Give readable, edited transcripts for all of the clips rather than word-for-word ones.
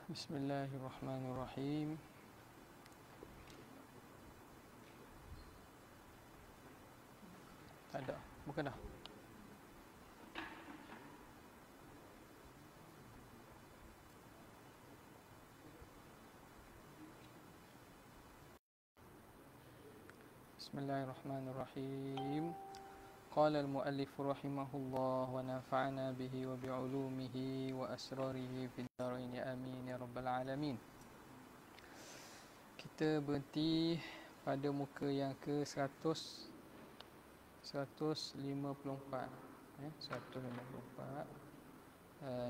Bismillahirrahmanirrahim. Tak ada, bukan dah. Bismillahirrahmanirrahim. Qala al-muallif rahimahullah wa nafa'ana bihi wa bi'ulumihi wa asrarihi fid dharain amin ya rabbal alamin. Kita berhenti pada muka yang ke 154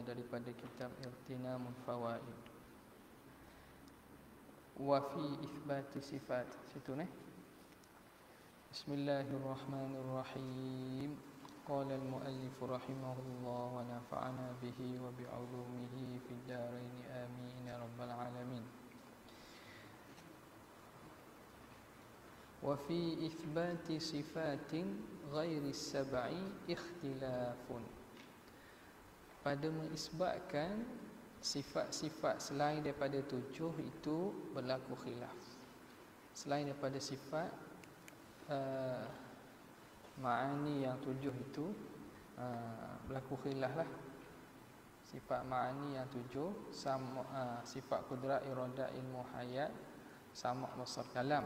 daripada kitab Irtinamul Fawaid wa fi itsbati sifat. Situ Bismillahirrahmanirrahim. Qala al-muallif rahimahullah wa nafa'ana bihi wa bi'ulumihi fid dharain amin ya rabbal alamin. Wa fi itsbati sifatin ghairi sab'i ikhtilafun. Pada mengisbatkan sifat-sifat selain daripada 7 itu berlaku khilaf. Selain daripada sifat ma'ani yang 7 itu berlaku khilaf lah. Sifat ma'ani yang 7 sifat kudrat, iradah, ilmu, hayat, sama' basar, kalam.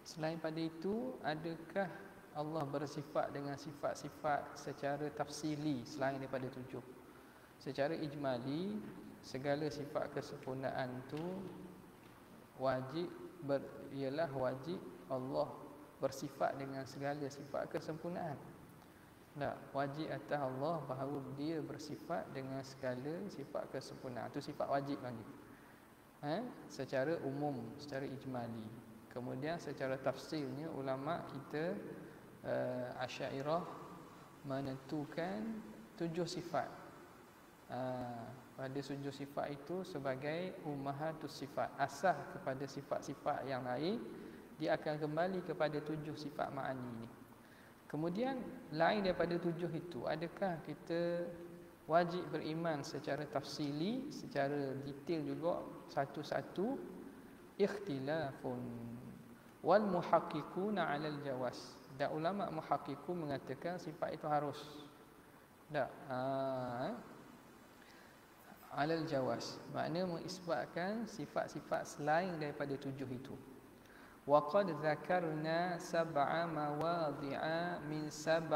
Selain pada itu, adakah Allah bersifat dengan sifat-sifat secara tafsili selain daripada 7? Secara ijmali, segala sifat kesempurnaan itu ialah wajib Allah bersifat dengan segala sifat kesempurnaan. Tak, wajib atas Allah bahawa dia bersifat dengan segala sifat kesempurnaan. Itu sifat wajib lagi. Secara umum, secara ijmali. Kemudian secara tafsirnya ulama kita Asy'ariyah menentukan 7 sifat. Pada 7 sifat itu sebagai ummahatus sifat, asas kepada sifat-sifat yang lain, dia akan kembali kepada 7 sifat ma'ani ini. Kemudian lain daripada 7 itu, adakah kita wajib beriman secara tafsili, secara detail juga satu-satu? Ikhtilafun wal muhaqqiquna 'alal jawaz. Dan ulama muhaqqiqun mengatakan sifat itu harus. Tak, 'alal jawaz, makna mengisbatkan sifat-sifat selain daripada 7 itu. Wa qad dzakarna sab'a mawadhi'a min 17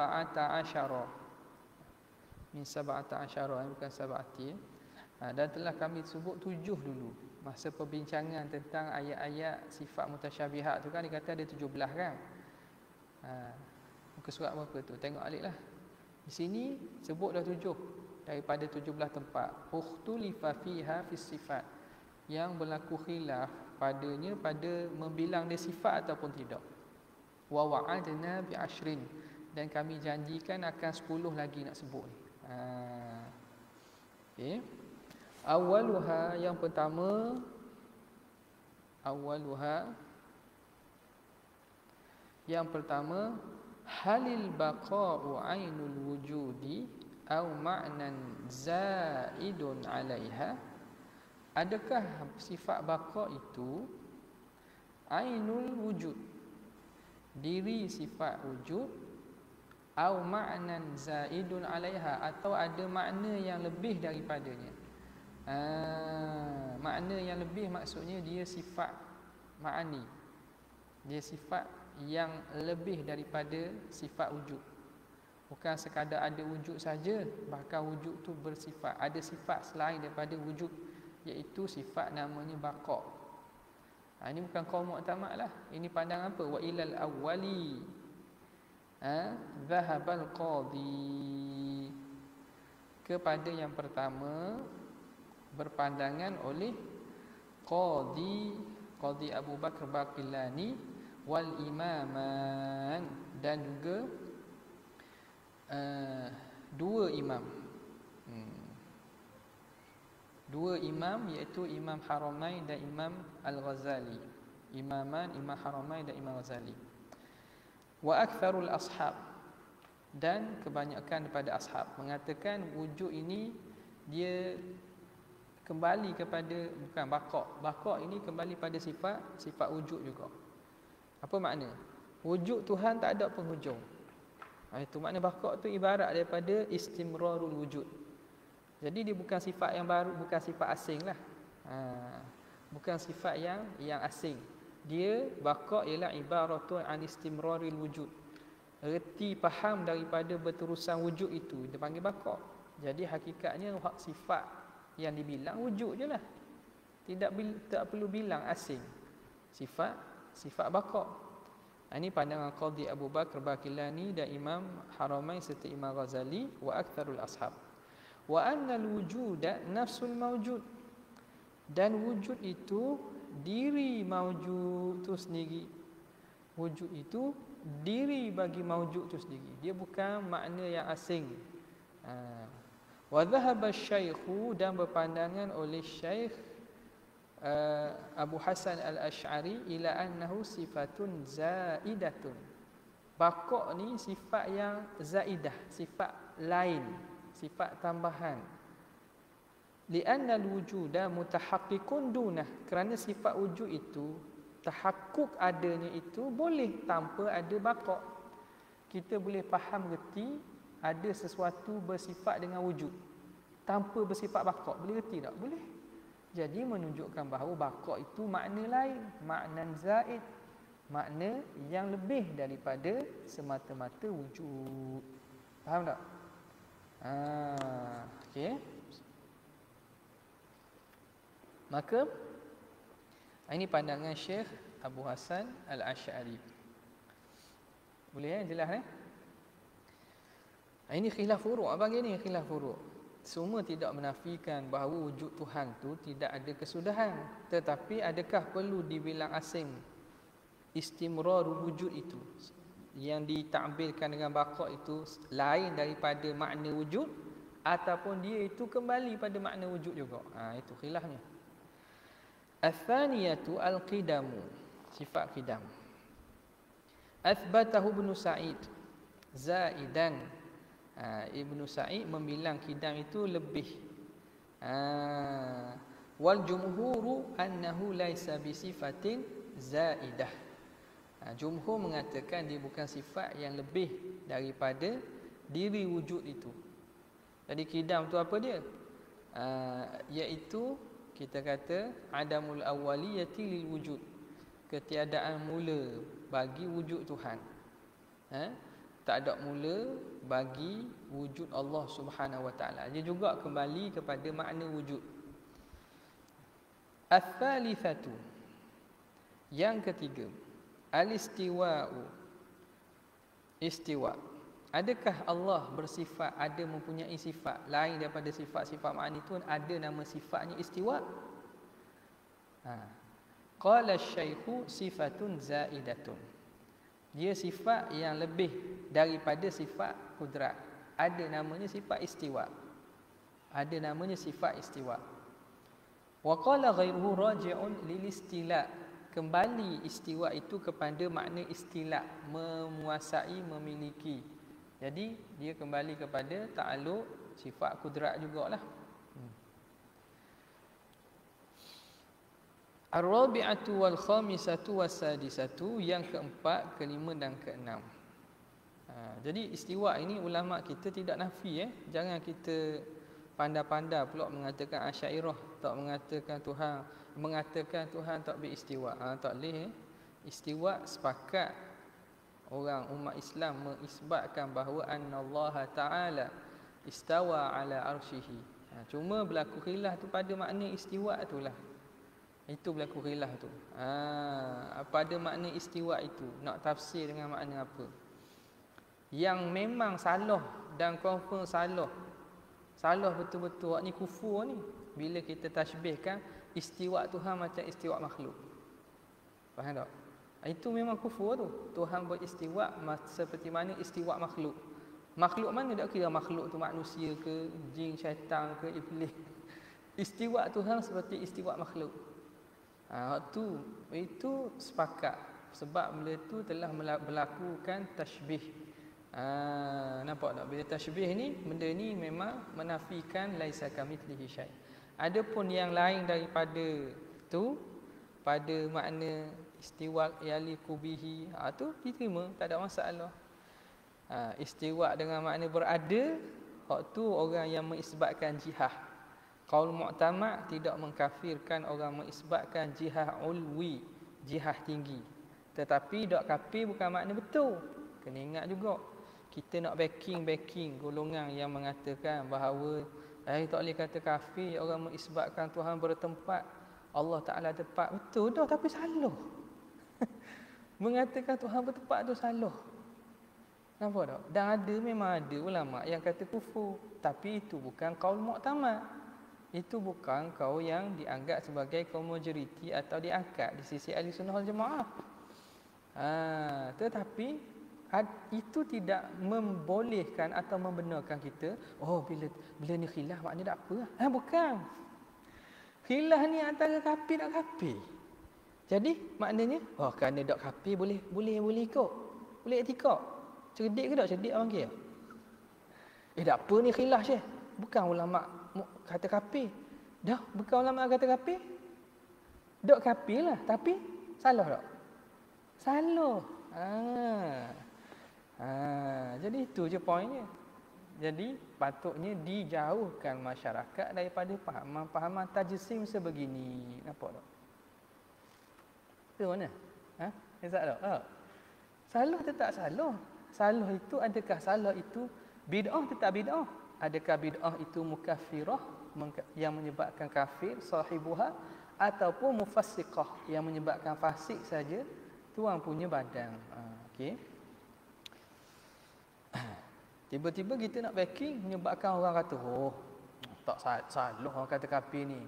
bukan sab'ati. Dan telah kami sebut 7 dulu masa perbincangan tentang ayat-ayat sifat mutasyabihat tu kan, dia kata ada 17 kan. Muka surat berapa tu? Tengok aliklah. Di sini sebut dah 7 daripada 17 tempat. Ukhtulifa fiha fis sifat, yang berlaku khilaf padanya pada membilang dia sifat ataupun tidak. Wa wa'adna bi 'ashrin, dan kami janjikan akan 10 lagi nak sebut ni. Okey. Awaluha, yang pertama, halil baqa'u 'ainul wujudi au ma'nan zaidun 'alaiha. Adakah sifat baqa itu ainul wujud, diri sifat wujud, au ma'nan zaidun 'alaiha, atau ada makna yang lebih daripadanya. Makna yang lebih maksudnya dia sifat ma'ani, dia sifat yang lebih daripada sifat wujud. Bukan sekadar ada wujud saja, bahkan wujud tu bersifat, ada sifat selain daripada wujud, iaitu sifat namanya baqa. Ini bukan qaul mu'tamad lah. Ini pandang apa? Wa ilal awwali dhahabal qadhi, kepada yang pertama berpandangan oleh Qadhi Abu Bakar Baqillani wal imaman, dan juga dua imam, iaitu Imam Haramain dan Imam Al-Ghazali. Imam Haramain dan Imam Ghazali. Wa aktsarul ashab, dan kebanyakan daripada ashab mengatakan wujud ini dia kembali kepada, bukan bakok ini kembali pada sifat wujud juga. Apa makna? Wujud Tuhan tak ada penghujung. Itu makna bakok tu ibarat daripada istimrarul wujud. Jadi dia bukan sifat yang baru, bukan sifat asing lah. Bukan sifat yang asing. Dia bakok ialah ibaratun an istimraril wujud. Erti faham daripada berterusan wujud itu dia panggil bakok. Jadi hakikatnya sifat yang dibilang wujud je lah. Tak perlu bilang asing. Sifat bakok. Ini pandangan Qadhi Abu Bakar Baqillani dan Imam Haramain serta Imam Ghazali wa aktsarul ashab. Wa annal wujuda nafsul mawjud. Dan wujud itu diri mawjud itu sendiri. Wujud itu diri bagi mawjud itu sendiri. Dia bukan makna yang asing. Wa dhahaba asy-syaikhu, dan berpandangan oleh Syekh Abu Hasan Al-Asy'ari ila annahu sifatun zaidatun. Bakok ni sifat yang zaidah, sifat lain, sifat tambahan. Li'anna al-wujuda mutahaqqiqun dunah, kerana sifat wujud itu tahakkuk adanya itu boleh tanpa ada bakok. Kita boleh faham reti ada sesuatu bersifat dengan wujud tanpa bersifat bakok. Boleh reti tak? Boleh. Jadi menunjukkan bahawa bakok itu makna lain, makna zaid, makna yang lebih daripada semata-mata wujud. Faham tak? Okey. Maka ini pandangan Syekh Abu Hasan Al-Asy'ari. Boleh jelas Ini khilaf furu'. Abang ni khilaf furu'. Semua tidak menafikan bahawa wujud Tuhan tu tidak ada kesudahan. Tetapi adakah perlu dibilang asing istimrar wujud itu? Yang ditakbirkan dengan bakok itu lain daripada makna wujud, ataupun dia itu kembali pada makna wujud juga. Itu khilafnya. Al-thaniyatu al-qidamu, sifat qidam. Athbatahu Ibn Sa'id zaidan. Ibnu Sa'id membilang qidam itu lebih. Wal jumhuru annahu laisa bisifatin zaidah. Jumhur mengatakan dia bukan sifat yang lebih daripada diri wujud itu. Jadi qidam tu apa dia? Iaitu kita kata adamul awwaliyati lil wujud, ketiadaan mula bagi wujud Tuhan. Tak ada mula bagi wujud Allah Subhanahu wa taala. Dia juga kembali kepada makna wujud. Ats-tsalitsatu, yang ketiga, al-istiwa'u, istiwa. Adakah Allah bersifat, ada mempunyai sifat lain daripada sifat-sifat makna itu? Ada nama sifatnya istiwa. Qala asy-syaikhu sifatun zaidatun. Dia sifat yang lebih daripada sifat kudrat. Ada namanya sifat istiwa. Ada namanya sifat istiwa. Wa qala ghairuhu raji'un lil istila. Kembali istiwa itu kepada makna istila, menguasai, memiliki. Jadi dia kembali kepada ta'alluq sifat kudrat jugalah. Ar-rabi'atu wal khamisatu was-sadisatu, yang keempat, kelima dan keenam. Jadi istiwa ini ulama kita tidak nafi. Jangan kita pandai-pandai pula mengatakan Asy'ariyah tak mengatakan Tuhan tak beristiwa. Tak boleh. Istiwa sepakat orang umat Islam mengisbatkan bahawa annallaha ta'ala istawa ala arsyihi. Cuma berlaku khilaf tu pada makna istiwa itulah. Itu berlaku khilaf tu. Pada makna istiwa itu nak tafsir dengan makna apa? Yang memang salah dan confirm salah. Salah betul-betul. Ni kufur ni. Bila kita tashbihkan istiwa Tuhan macam istiwa makhluk. Faham tak? Itu memang kufur tu. Tuhan beristiwa seperti mana istiwa makhluk. Makhluk mana tak kira makhluk tu manusia ke, jin, syaitan ke, iblis. Istiwa Tuhan seperti istiwa makhluk. Itu sepakat. Sebab benda tu telah melakukan tashbih. Nampak tak? Bila tashbih ni, benda ni memang menafikan laisa kamitslihi syai'. Adapun yang lain daripada tu pada makna istiwa yaliku bihi, tu diterima, tak ada masalah. Istiwa dengan makna berada, hak tu orang yang mengisbatkan jihah. Qaul mu'tamad tidak mengkafirkan orang mengisbatkan jihah ulwi, jihah tinggi. Tetapi dok kafir bukan makna betul. Kena ingat juga. Kita nak backing golongan yang mengatakan bahawa tak boleh kata kafir orang mengisbatkan Tuhan bertempat, Allah Ta'ala tempat. Betul dah, tapi salah. Mengatakan Tuhan bertempat tu salah. Nampak tak? Dan memang ada ulama yang kata kufur. Tapi itu bukan qaul mu'tamad. Itu bukan kaul yang dianggap sebagai kaum majoriti atau diangkat di sisi ahli sunnah wal jamaah. Tetapi itu tidak membolehkan atau membenarkan kita, bila ni khilaf maknanya tak apa. Bukan. Khilaf ni antara kafir dan kafir. Jadi maknanya kerana dak kafir boleh ikut. Boleh etikad. Cerdik ke tak cerdik orang kira? Tak apa ni khilaf Syekh. Bukan ulama kata kafir. Dah bukan ulama kata kafir. Dak kafir lah, tapi salah tak? Salah. Jadi itu je poinnya. Jadi patutnya dijauhkan masyarakat daripada pahaman tajsim sebegini. Nampak tak? Itu mana? Ezak tak? Salah tetap salah. Salah itu, adakah salah itu bid'ah tetap bid'ah? Adakah bid'ah itu mukaffirah yang menyebabkan kafir sahibuha, ataupun mufassiqah yang menyebabkan fasik saja tuan punya badan. Okey. Tiba-tiba kita nak backing menyebabkan orang kata, tak salah orang kata kafir ni.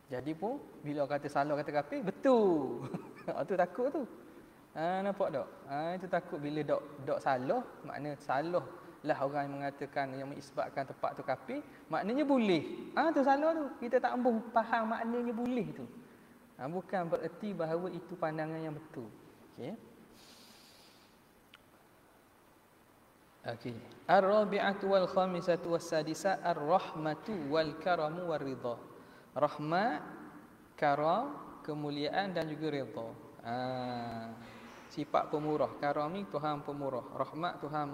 Jadi pun bila orang kata salah kata kafir, betul. Tu takut tu. Nampak tak? Itu takut bila dok salah, makna salah lah orang yang mengatakan, yang mengisbatkan tempat tu kafir, maknanya boleh. Tu salah tu. Kita tak mampu faham maknanya boleh tu. Bukan bererti bahawa itu pandangan yang betul. Okey. Ar-rabi'atu wal khamisatu was sadisa ar-rahmatu wal karamu war ridha. Rahmat, karam, kemuliaan dan juga ridha. Sifat pemurah. Karam ni Tuhan pemurah. Rahmat Tuhan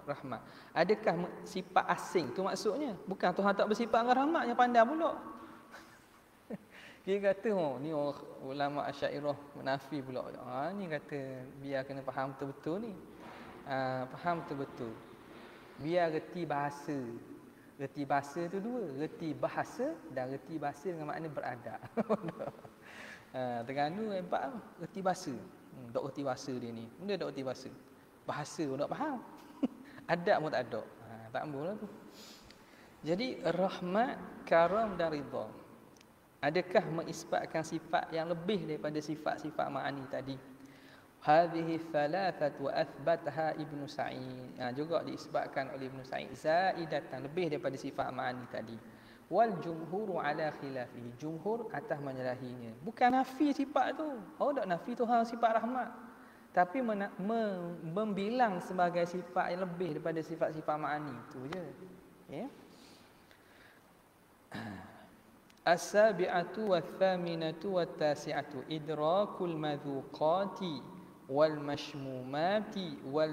rahmat. Adakah sifat asing tu maksudnya? Bukan Tuhan tak bersifat dengan rahmat, yang pandai pula. Dia kata ni orang ulama Asy'ariyah menafi pula. Ni kata biar kena faham betul-betul ni. Faham betul-betul. Biar reti bahasa. Reti bahasa tu dua, reti bahasa dan reti bahasa dengan makna beradab. Terengganu hebat reti bahasa. Dok reti bahasa dia ni. Benda dok reti bahasa. Bahasa pun tak faham. Adab pun tak ada. Tak ambillah tu. Jadi rahmat, karam dan ridha. Adakah mengisbatkan sifat yang lebih daripada sifat-sifat ma'ani tadi? Hadhihi thalathatu athbataha Ibnu Sa'id. Juga diisbatkan oleh Ibnu Sa'id zaidatan, lebih daripada sifat ma'ani tadi. Wal jumhuru ala khilafihi. Jumhur atas menyalahinya. Bukan nafi sifat tu. Tak nafi Tuhan sifat rahmat. Tapi membilang sebagai sifat yang lebih daripada sifat-sifat ma'ani. Itu je. Okay? As-sabi'atu wath-thaminatu wat-tasi'atu idrakul madhuqati wal mashmumati wal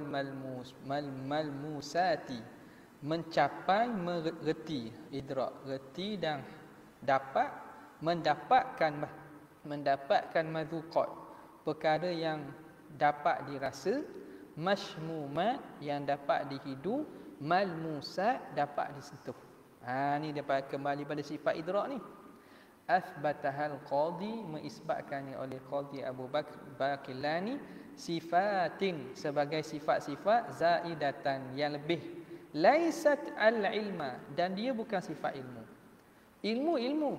malmusati. Mencapai, mengerti, idrak, reti dan dapat, mendapatkan madhuqat, perkara yang dapat dirasa, mashmumat yang dapat dihidu, malmusat dapat disentuh. Ni dapat kembali pada sifat idrak ni. Athbatahal qadi, mengisbatkannya oleh Qadi Abu Bakilani, sifatin, sebagai sifat-sifat zaidatan, yang lebih. Laisat al-ilma, dan dia bukan sifat ilmu. Ilmu.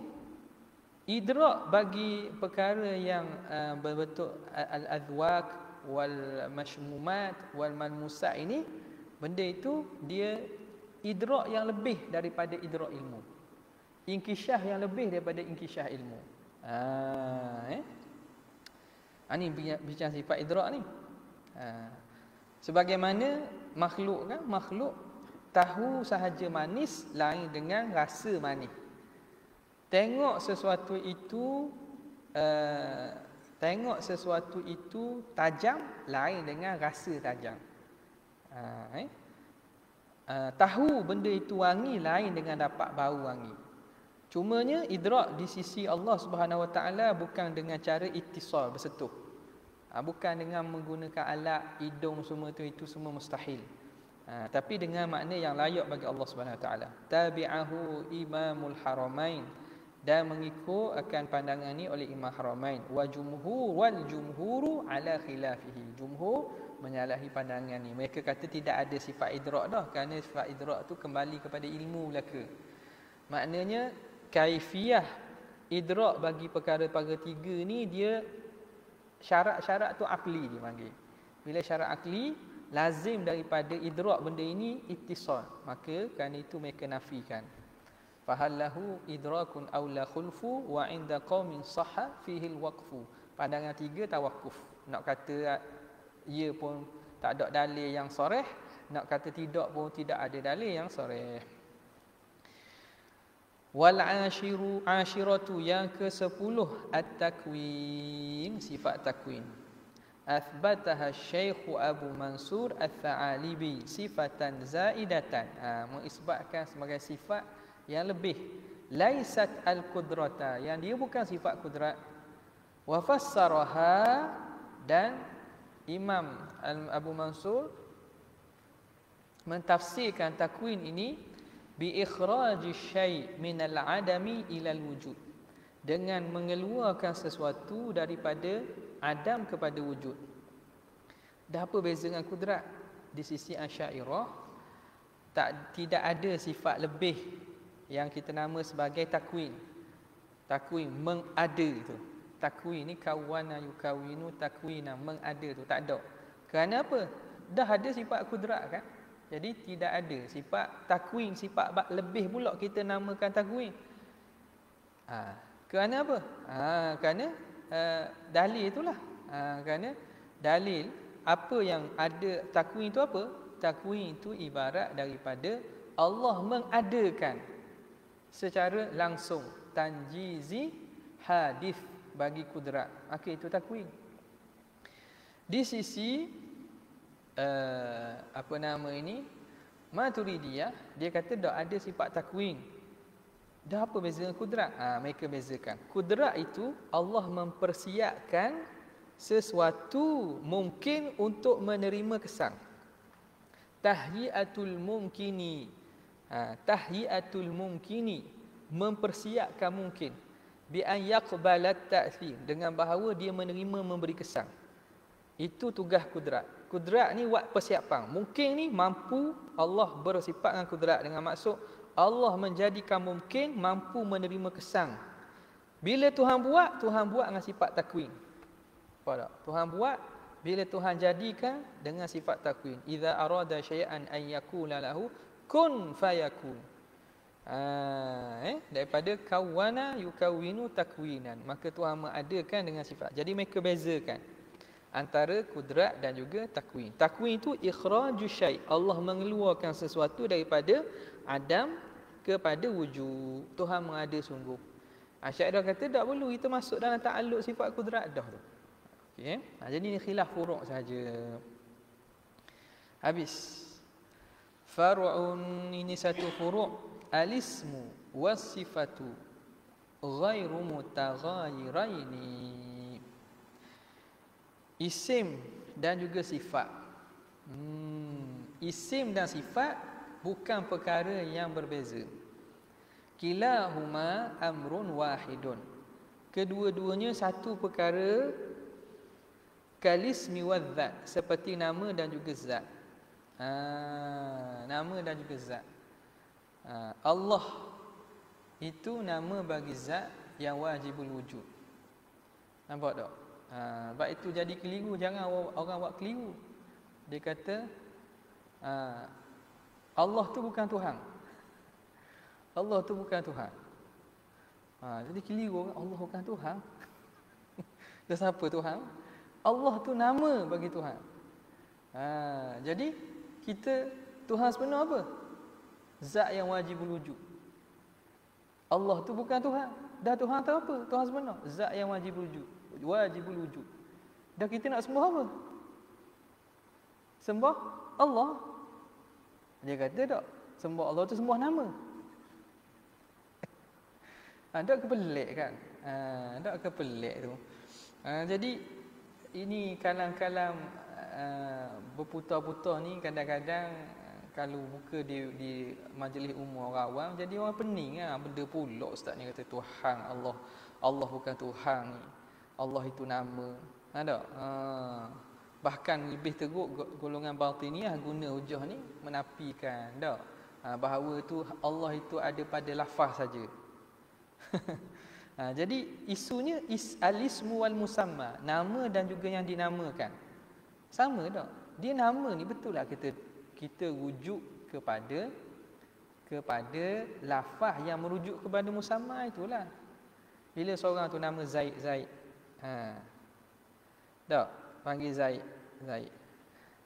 Idrak bagi perkara yang berbentuk al-adwaq wal mashmumat wal malmusat ini, benda itu dia idrak yang lebih daripada idrak ilmu. Inkisyah yang lebih daripada inkisyah ilmu. Ini bincang sifat idrak ni. Sebagaimana makhluk kan, makhluk tahu sahaja manis lain dengan rasa manis. Tengok sesuatu itu tengok sesuatu itu tajam lain dengan rasa tajam. Tahu benda itu wangi lain dengan dapat bau wangi. Cumanya idrak di sisi Allah Subhanahu Wa Taala bukan dengan cara ittisal, bersentuh. Bukan dengan menggunakan alat, hidung semua itu semua mustahil. Tapi dengan makna yang layak bagi Allah Subhanahu Wa Taala. Tabi'ahu Imamul Haramain, dan mengikut akan pandangan ini oleh Imam Haramain. Wal jumhuru ala khilafihi. Jumhur menyalahi pandangan ni. Mereka kata tidak ada sifat idrak dah, kerana sifat idrak tu kembali kepada ilmu belaka. Maknanya kaifiah idrak bagi perkara-perkara tiga ni dia syarat-syarat tu akli dia panggil. Bila syarat akli lazim daripada idrak benda ini ittisal, maka kerana itu mereka nafikan. Fahallahu idrakun aw la khulfu wa inda qaumin sahha fihi alwaqfu. Pandangan tiga tawakuf. Nak kata ia pun tak ada dalil yang soreh, nak kata tidak pun tidak ada dalil yang soreh. Wal ashiratu, yang ke-10 at-takwin, sifat takwin. Athbataha Syekh Abu Mansur Al-Tha'alibi sifatan zaidatan, mengisbatkan sebagai sifat yang lebih. Laisat al-qudrata, yang dia bukan sifat kudrat. Wa fassaraha, dan Imam Abu Mansur mentafsirkan takwin ini bi ikhraji syai' min al-adami ila al-wujud, dengan mengeluarkan sesuatu daripada adam kepada wujud. Dah apa beza dengan kudrat? Di sisi Asy'ariyah tidak ada sifat lebih yang kita nama sebagai takwin. Takwin mengada itu. Takwin ni kawana yukawinu takwina, mengada tu tak ada. Kerana apa? Dah ada sifat kudrat kan? Jadi tidak ada sifat takwin, sifat lebih pula kita namakan takwin. Kerana apa? Kerana dalil itulah. Kerana dalil apa yang ada takwin itu apa? Takwin itu ibarat daripada Allah mengadakan secara langsung tanjizi hadis bagi kudrat. Maka itu takwin. Di sisi apa nama ini, Maturidiyah, dia kata tak ada sifat takwin. Dah apa beza dengan kudrat? Mereka bezakan. Kudrat itu Allah mempersiapkan sesuatu mungkin untuk menerima kesan. Tahyiatul mumkini. Tahyiatul mumkini, mempersiapkan mungkin. Bi an yaqbalat ta'thir, dengan bahawa dia menerima memberi kesan. Itu tugas kudrat. Kudrat ni buat persiapan. Mungkin ni mampu, Allah bersifat dengan kudrat dengan maksud Allah menjadikan mungkin mampu menerima kesan. Bila Tuhan buat dengan sifat takwin. Faham tak? Tuhan buat, bila Tuhan jadikan dengan sifat takwin. Idza arada syai'an an yakula lahu kun fayakun. Daripada kawana yukawinu takwinan, maka Tuhan mengadakan dengan sifat. Jadi mereka bezakan antara kudrat dan juga takwin. Takwin itu ikhraju syai', Allah mengeluarkan sesuatu daripada adam kepada wujud. Tuhan mengada sungguh. Asy'ariyah kata tak perlu kita masuk dalam ta'alluq sifat kudrat dah tu. Okey. Jadi ini khilaf furu' saja. Habis. Far'un, ini satu furu'. Al-ismu was-sifatu ghairu mutaghayiraini. Isim dan juga sifat. Isim dan sifat bukan perkara yang berbeza. Kilahuma amrun wahidun. Kedua-duanya satu perkara. Kalismi wadzat, seperti nama dan juga zat. Nama dan juga zat. Allah itu nama bagi zat yang wajibul wujud. Nampak tak? Sebab itu jadi keliru. Jangan orang buat keliru. Dia kata Allah tu bukan Tuhan. Allah tu bukan Tuhan. Jadi keliru orang, Allah bukan Tuhan. Dia siapa Tuhan? Allah tu nama bagi Tuhan. Jadi kita, Tuhan sebenar apa? Zat yang wajibul wujud. Allah tu bukan Tuhan. Dah Tuhan tahu apa? Tuhan sebenar. Zat yang wajibul wujud. Wajibul wujud. Dah kita nak sembah apa? Sembah Allah. Dia kata tak, sembah Allah tu sembah nama. Tak kepelik kan? Tak kepelik tu. Jadi ini kalam-kalam berputar-putar ni kadang-kadang kalau buka di majlis umum orang awam, jadi orang pening lah. Benda pula ustaz ni kata Tuhan Allah. Allah bukan Tuhan ni. Allah itu nama. Tak? Bahkan lebih teruk golongan batiniah guna hujah ni menafikan. Tak? Bahawa tu Allah itu ada pada lafaz saja. Jadi isunya al-ismu wal musamma, nama dan juga yang dinamakan. Sama tak? Dia nama ni betul lah kita rujuk kepada lafaz yang merujuk kepada musamma itulah. Bila seorang tu nama Zaid. Tak? Panggil Zaid.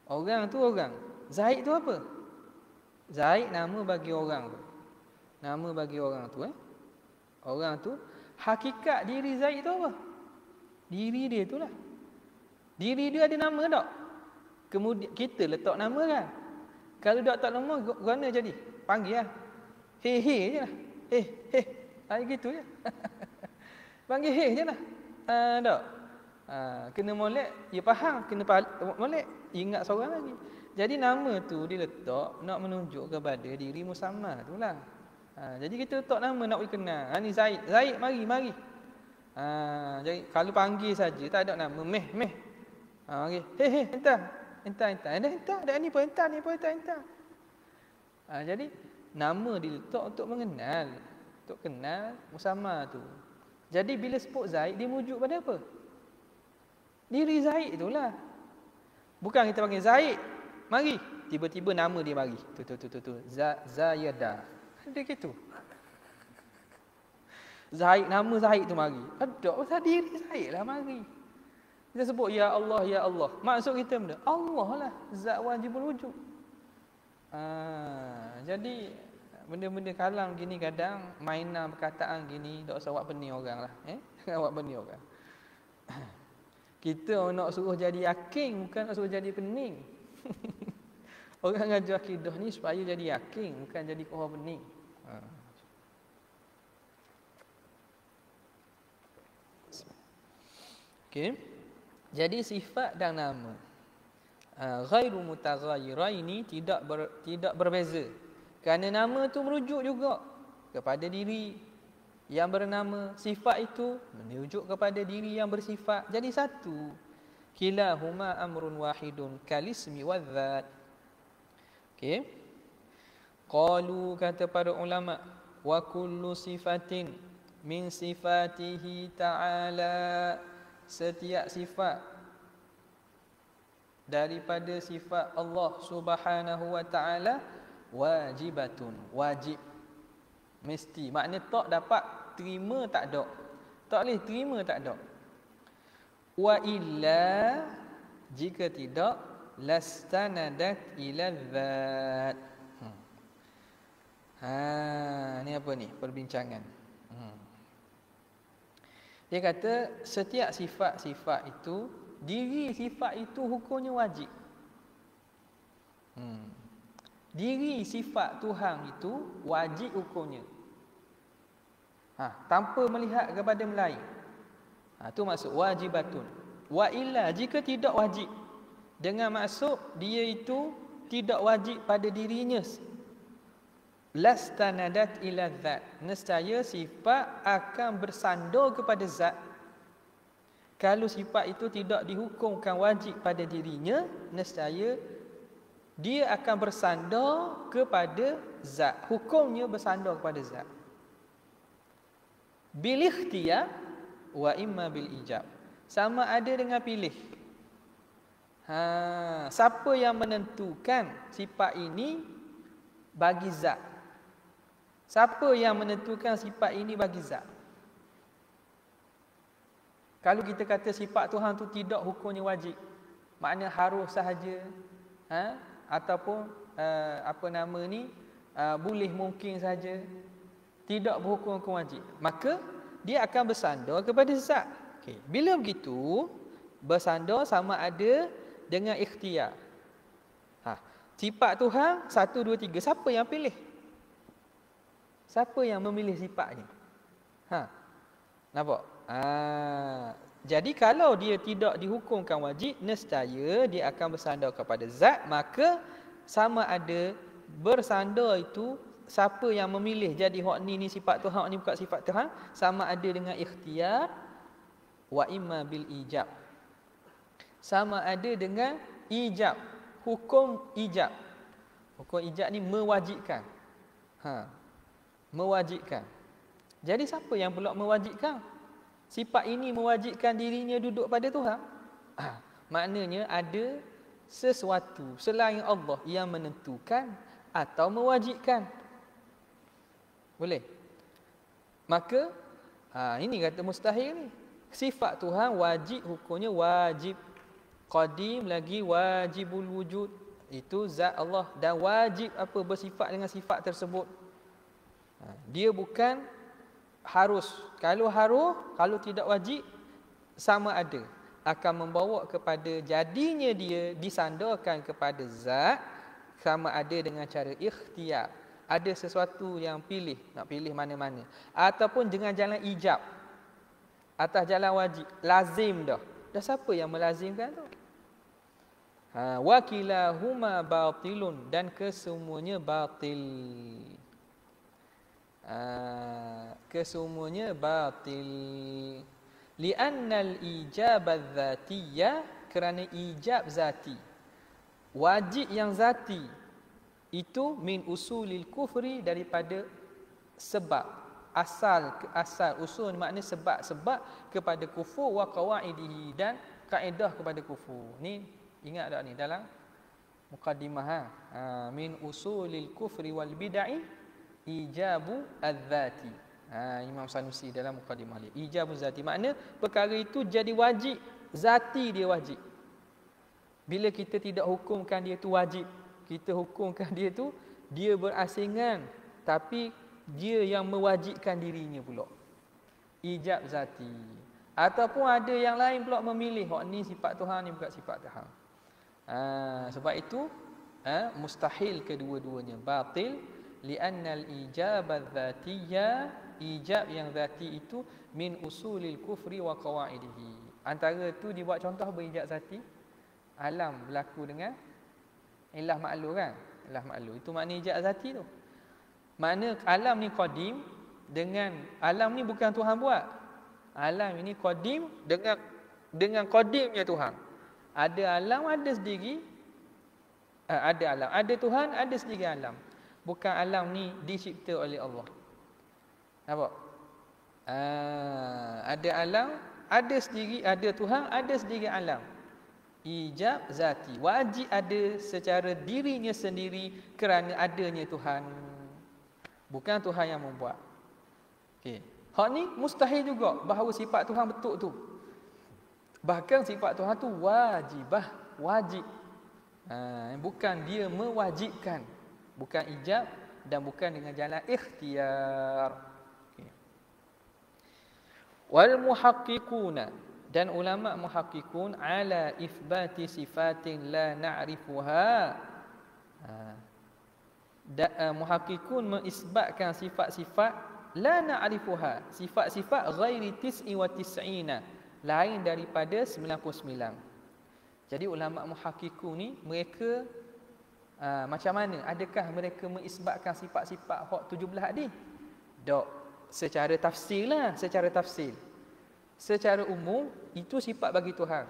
Orang tu orang. Zaid tu apa? Zaid nama bagi orang tu. Nama bagi orang tu Orang tu hakikat diri Zaid tu apa? Diri dia itulah. Diri dia ada nama tak? Kemudian kita letak nama kan. Kalau tak nama guna jadi? Panggil lah. He je lah. Gitu je. Panggil je lah. Tak? Kena molek, dia faham. Kena molek, ingat seorang lagi. Jadi nama tu diletak nak menunjuk kepada diri musamma tu lah. Jadi kita letak nama nak boleh kenal. Ni Zaid, mari. Jadi kalau panggil saja tak ada nama, meh. Okey. Entah. Ada ni pun entah. Jadi nama diletak untuk mengenal, untuk kenal musamma tu. Jadi bila sebut Zaid, dia merujuk pada apa? Diri Zaid itulah. Bukan kita panggil Zaid, mari. Tiba-tiba nama dia mari. Tu. Zayada. Dia gitu. Zaid, nama Zaid tu mari. Ada pasal diri Zaid lah mari. Kita sebut ya Allah. Maksud kita benda Allah lah, zat wajibul wujud. Jadi benda-benda kalam gini kadang mainan perkataan gini tak usah buat pening orang lah. Jangan buat pening orang. Kita nak suruh jadi yakin, bukan nak suruh jadi pening. Orang ngajar akidah ni supaya jadi yakin, bukan jadi orang pening. Okey. Jadi sifat dan nama ghairu mutaghayyiraini tidak berbeza. Kerana nama tu merujuk juga kepada diri yang bernama, sifat itu merujuk kepada diri yang bersifat. Jadi satu. Kilahuma amrun wahidun kalismi wadzat. Okey. Qalu, kata para ulama, wa kullu sifatin min sifatihi ta'ala, setiap sifat daripada sifat Allah Subhanahu wa ta'ala wajibatun, wajib, mesti. Makna tak dapat terima tak ada. Tak boleh terima tak ada. Wa illa, jika tidak, lastanadat ila dzat. Ni apa ni? Perbincangan. Dia kata setiap sifat-sifat itu, diri sifat itu hukumnya wajib. Diri sifat Tuhan itu wajib hukumnya. Tanpa melihat kepada melain. Itu maksud wajibatun. Wa illa, jika tidak wajib, dengan maksud dia itu tidak wajib pada dirinya, lastanadat ila zat, nescaya sifat akan bersandar kepada zat. Kalau sifat itu tidak dihukumkan wajib pada dirinya, nescaya dia akan bersandar kepada zat. Hukumnya bersandar kepada zat. Bil ikhtiyar wa imma bil ijab. Sama ada dengan pilih. Siapa yang menentukan sifat ini bagi zat? Siapa yang menentukan sifat ini bagi zat? Kalau kita kata sifat Tuhan tu tidak hukumnya wajib, makna harus sahaja, ataupun boleh mungkin saja, tidak berhukum wajib, maka dia akan bersandar kepada zat. Okey, bila begitu, bersandar sama ada dengan ikhtiar. Sifat Tuhan 1 2 3, siapa yang pilih? Siapa yang memilih sifat ni? Nampak? Jadi kalau dia tidak dihukumkan wajib, nescaya dia akan bersandar kepada zat, maka sama ada bersandar itu siapa yang memilih jadi hak ni sifat Tuhan, hak ni bukan sifat Tuhan, sama ada dengan ikhtiar wa imma bil ijab. Sama ada dengan ijab. Hukum ijab. Hukum ijab ni mewajibkan. Mewajibkan. Jadi siapa yang pula mewajibkan? Sifat ini mewajibkan dirinya duduk pada Tuhan. Maknanya ada sesuatu selain Allah yang menentukan atau mewajibkan. Boleh? Maka ini kata mustahil ni. Sifat Tuhan wajib, hukumnya wajib. Qadim lagi wajibul wujud. Itu zat Allah. Dan wajib apa bersifat dengan sifat tersebut. Dia bukan harus. Kalau harus, kalau tidak wajib, sama ada. Akan membawa kepada jadinya dia disandarkan kepada zat, sama ada dengan cara ikhtiar. Ada sesuatu yang pilih, nak pilih mana-mana. Ataupun dengan jalan ijab. Atas jalan wajib. Lazim dah. Dah siapa yang melazimkan tu? Wa kilahuma batilun, dan kesemuanya batil. Kesemuanya batil. Li'annal ijab az-zatiyah, kerana ijab zati. Wajib yang zati itu min usulil kufri, daripada sebab, asal usul makna sebab kepada kufur, wa qawaidihi, dan kaedah kepada kufur. Ni ingat tak ni dalam muqaddimah min usulil kufri wal bid'ah ijabu az-zati. Imam Sanusi dalam muqaddimah dia. Ijabu zati makna perkara itu jadi wajib, zati dia wajib. Bila kita tidak hukumkan dia tu wajib, kita hukumkan dia tu dia berasingan, tapi dia yang mewajibkan dirinya pula. Ijab zati. Ataupun ada yang lain pula memilih, hak ni sifat Tuhan, ni bukan sifat Tuhan. Sebab itu mustahil kedua-duanya, batil. Li'annal ijab az-zatiyya, ijab yang zati itu min usulil kufri wa qawaidihi. Antara tu dibuat contoh berijab zati. Alam berlaku dengan ilah ma'lul kan? Ilah ma'lul. Itu makna ijab zati tu. Makna alam ni qadim, dengan alam ni bukan Tuhan buat. Alam ini qadim dengan qadimnya Tuhan. Ada alam, ada sendiri. Ada alam, ada Tuhan, ada sendiri alam. Bukan alam ni dicipta oleh Allah. Nampak? Ada alam, ada sendiri, ada Tuhan, ada sendiri alam. Ijab zati. Wajib ada secara dirinya sendiri kerana adanya Tuhan. Bukan Tuhan yang membuat. Okey. Hak ni mustahil juga bahawa sifat Tuhan betul tu. Bahkan sifat Tuhan tu wajibah, wajib. Bukan dia mewajibkan. Bukan ijab dan bukan dengan jalan ikhtiar. Okay. Wal muhaqqiquna, dan ulama muhaqqiqun ala ithbati sifatin la na'rifuha. Muhaqqiqun mengisbatkan sifat-sifat la na'rifuha, sifat-sifat ghairi tis'i wa tis'ina, lain daripada 99. Jadi ulama muhaqqiqun ni mereka macam mana? Adakah mereka mengisbatkan sifat-sifat hak 17 hadis? Tak. Secara tafsir lah, secara tafsir. Secara umum itu sifat bagi Tuhan.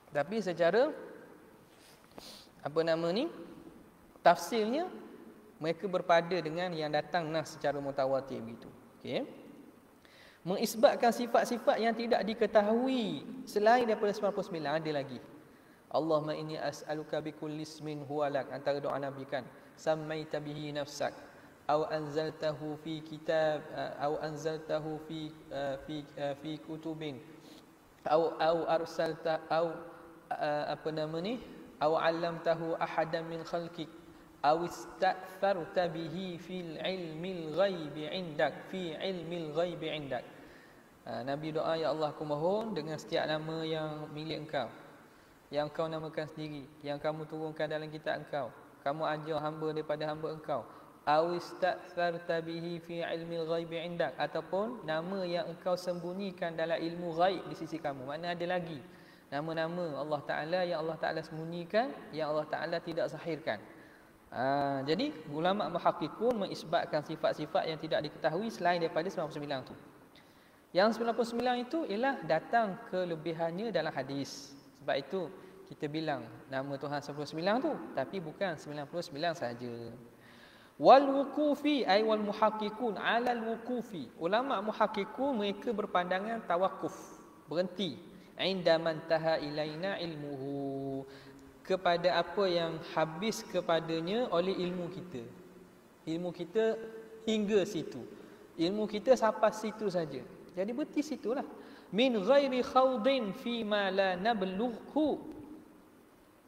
Tapi secara tafsirnya mereka berpada dengan yang datang nas secara mutawatir begitu. Okey. Mengisbatkan sifat-sifat yang tidak diketahui selain daripada 99 ada lagi. Allahumma inni as'aluka bikulli ismin huwa lak, antara doa Nabi kan, sammaita bihi nafsak aw anzaltahu fi kitab aw anzaltahu fi kutubin aw arsalta aw aw 'allamtahu ahadan min khalqik aw istatharta bihi fil ilmil ghaibi indak fi ilmil ghaibi indak. Nabi doa, ya Allah, aku mohon dengan setiap nama yang milik engkau, yang engkau namakan sendiri, yang kamu turunkan dalam kitab engkau, kamu ajar hamba daripada hamba engkau, aw istatharta bihi fi ilmil ghaibi indak, ataupun nama yang engkau sembunyikan dalam ilmu ghaib di sisi kamu. Mana ada lagi nama-nama Allah Ta'ala yang Allah Ta'ala sembunyikan, yang Allah Ta'ala tidak zahirkan. Jadi ulama muhaqqiqun mengisbatkan sifat-sifat yang tidak diketahui selain daripada 99 tu. Yang 99 itu ialah datang kelebihannya dalam hadis. Sebab itu kita bilang nama Tuhan 99 tu, tapi bukan 99 saja. Wal wuqufi ay wal muhaqqiqun ala al wuqufi. Ulama muhaqqiqun mereka berpandangan tawakuf, berhenti, inda man taha ilaina ilmuhu, kepada apa yang habis kepadanya oleh ilmu kita. Ilmu kita hingga situ. Ilmu kita sampai situ saja. Jadi berhenti situlah. Min ghairi khawdin fi ma la nablughu,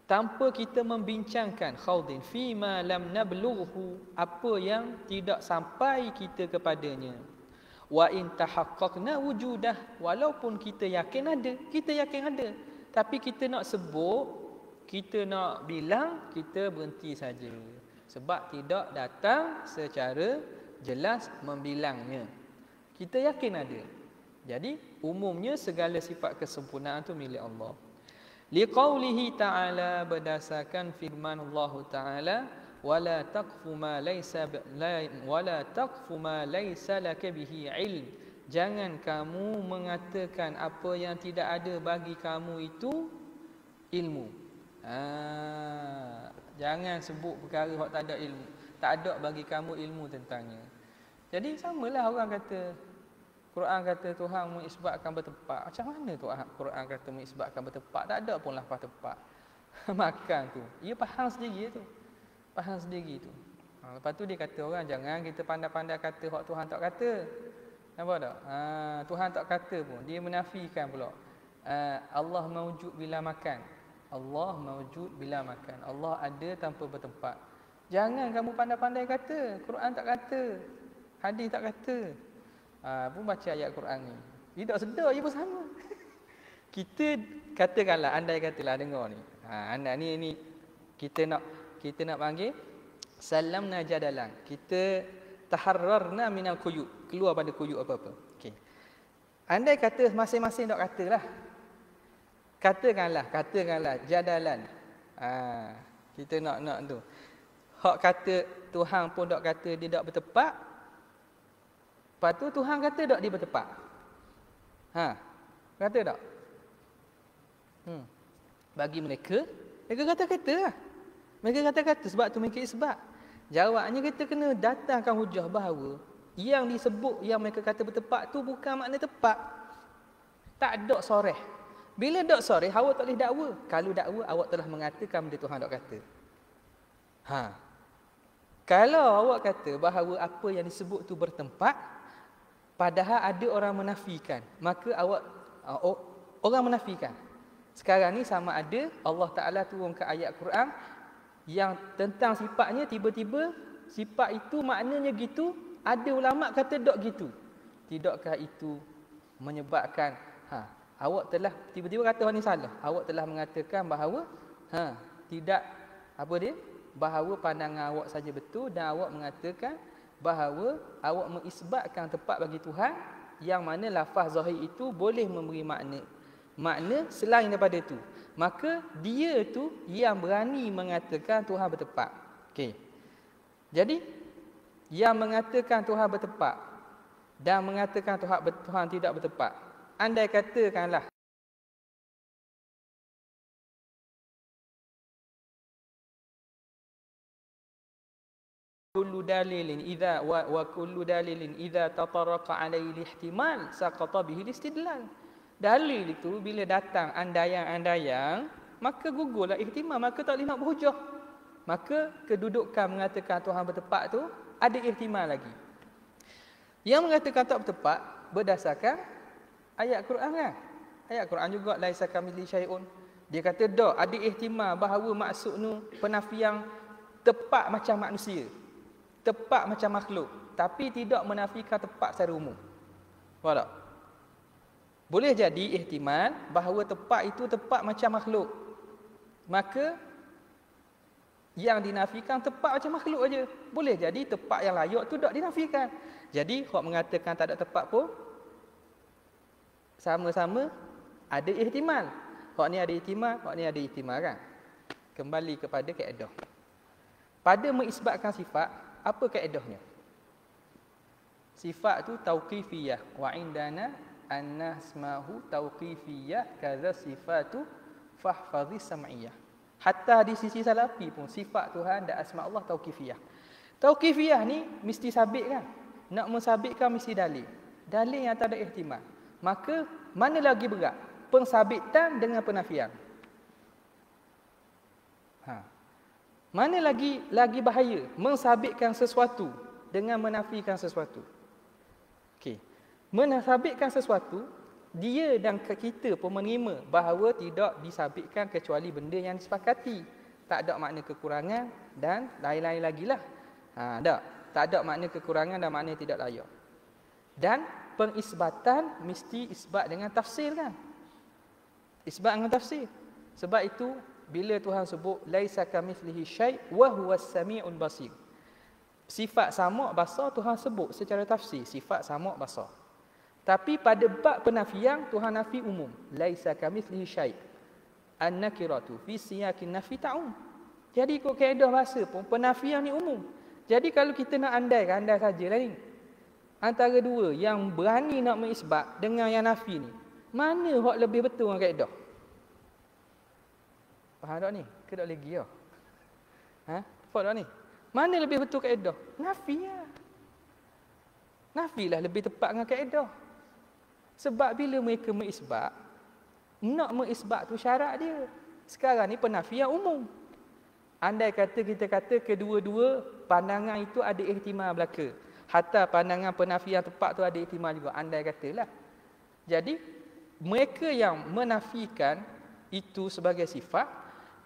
tanpa kita membincangkan, khawdin fi ma lam nablughu, apa yang tidak sampai kita kepadanya. Wa in tahaqqaqna wujudah, walaupun kita yakin ada, tapi kita nak sebut, kita nak bilang, kita berhenti saja. Sebab tidak datang secara jelas membilangnya. Kita yakin ada. Jadi umumnya segala sifat kesempurnaan itu milik Allah. Liqaulihi ta'ala, berdasarkan firman Allah Ta'ala, wala taqfu ma laysa laka bihi ilm, jangan kamu mengatakan apa yang tidak ada bagi kamu itu ilmu. Jangan sebut perkara yang tak ada ilmu, tak ada bagi kamu ilmu tentangnya. Jadi samalah orang kata Quran kata Tuhan mengisbatkan bertepat. Macam mana tu Quran kata mengisbatkan bertepat? Tak ada pun lafaz tepat. Makan tu. Ia faham sendiri tu. Faham sendiri tu. Lepas tu dia kata orang jangan kita pandai-pandai kata hak Tuhan tak kata. Nampak tak? Tuhan tak kata pun. Dia menafikan pula. Allah mawjud bila makan. Allah mawjud bila makan. Allah ada tanpa bertempat. Jangan kamu pandai-pandai kata. Quran tak kata. Hadis tak kata. Pun baca ayat Quran ni. Tidak sedar je pun sama. Kita katakanlah, andai katalah dengar ni. Anda ni kita nak panggil salamna jadalan. Kita taharrarna minal quyud, keluar pada quyud apa-apa. Okey. Andai kata masing-masing nak katalah. Katakanlah jadalan. Kita nak tu. Hak kata Tuhan pun tak kata dia tak bertepat. Lepas tu Tuhan kata tak dia bertepat. Kata tak? Bagi mereka kata-kata lah. Mereka kata-kata sebab tu mereka isbat. Jawabnya kita kena datangkan hujah bahawa yang disebut yang mereka kata bertepat tu bukan makna tepat. Tak ada soreh. Bila tak soreh, awak tak boleh dakwa. Kalau dakwa, awak telah mengatakan benda Tuhan tak kata. Kalau awak kata bahawa apa yang disebut tu bertempat, padahal ada orang menafikan, maka orang menafikan. Sekarang ni sama ada Allah Ta'ala turunkan ayat Quran yang tentang sifatnya, tiba-tiba sifat itu maknanya gitu, ada ulama kata tak gitu. Tidakkah itu menyebabkan awak telah tiba-tiba kata orang ni salah, awak telah mengatakan bahawa tidak apa dia, bahawa pandangan awak saja betul, dan awak mengatakan bahawa awak mengisbatkan tepat bagi Tuhan, yang mana lafaz zahir itu boleh memberi makna selain daripada itu. Maka dia tu yang berani mengatakan Tuhan bertepat. Okey. Jadi yang mengatakan Tuhan bertepat dan mengatakan Tuhan tidak bertepat, andai katakanlah kullu dalilin idza tataraqa alaihi ihtimal saqata bihi istidlal. Dalil itu bila datang andaian-andaian, maka gugurlah ihtimal, maka tak boleh nak berhujah. Maka kedudukan mengatakan Tuhan bertepat tu ada ihtimal lagi. Yang mengatakan tak bertepat berdasarkan ayat Quran kan? Ayat Quran juga laisa kamitslihi syai'un. Dia kata dak ada ihtimal bahawa maksud nu penafian tepat macam manusia, tepat macam makhluk, tapi tidak menafikan tepat secara umum. Faham tak? Boleh jadi ihtimal bahawa tepat itu tepat macam makhluk. Maka yang dinafikan tepat macam makhluk aja. Boleh jadi tepat yang layak tu tak dinafikan. Jadi hak mengatakan tak ada tepat pun sama-sama ada ihtimal. Hak ni ada ihtimal, hak ni ada ihtimal kan. Kembali kepada kaedah. Pada mengisbatkan sifat, apa kaedahnya? Sifat tu tauqifiyah wa indana anna asmahu tauqifiyah kadza sifatu fahfazi sam'iyah. Hatta di sisi salafi pun sifat Tuhan dan asma Allah tauqifiyah. Tauqifiyah ni mesti sabit kan? Nak mensabitkan mesti dalil. Dalil yang tak ada ihtimal. Maka mana lagi berat? Pensabitan dengan penafian. Mana lagi bahaya? Mensabitkan sesuatu dengan menafikan sesuatu. Okey. Mensabitkan sesuatu, dia dan kita pun menerima bahawa tidak disabitkan kecuali benda yang disepakati. Tak ada makna kekurangan dan lain-lain lagi lah. Tak ada makna kekurangan dan makna tidak layak. Dan pengisbatan mesti isbat dengan tafsir kan? Isbat dengan tafsir. Sebab itu bila Tuhan sebut laisa kamitslihi syai' wa huwas samiul basir. Sifat sama' basar Tuhan sebut secara tafsir, sifat sama' basar. Tapi pada bab penafian Tuhan nafi umum, laisa kamitslihi syai'. An-nakiratu fi siyaqin nafi ta'um. Jadi ikut kaedah bahasa pun penafian ni umum. Jadi kalau kita nak andai sajalah ni. Antara dua yang berani nak mengisbat dengan yang nafi ni, mana hak lebih betul dengan kaedah? Faham tak ni? Ke tak lagi ya? Faham tak ni? Mana lebih betul kaedah? Nafi lah. Nafi lah lebih tepat dengan kaedah. Sebab bila mereka mengisbat, nak mengisbat tu syarat dia. Sekarang ni penafian umum. Andai kata kita kata kedua-dua pandangan itu ada ihtimal belaka. Hatta pandangan penafian tepat tu ada ihtimal juga. Andai katalah. Jadi, mereka yang menafikan itu sebagai sifat,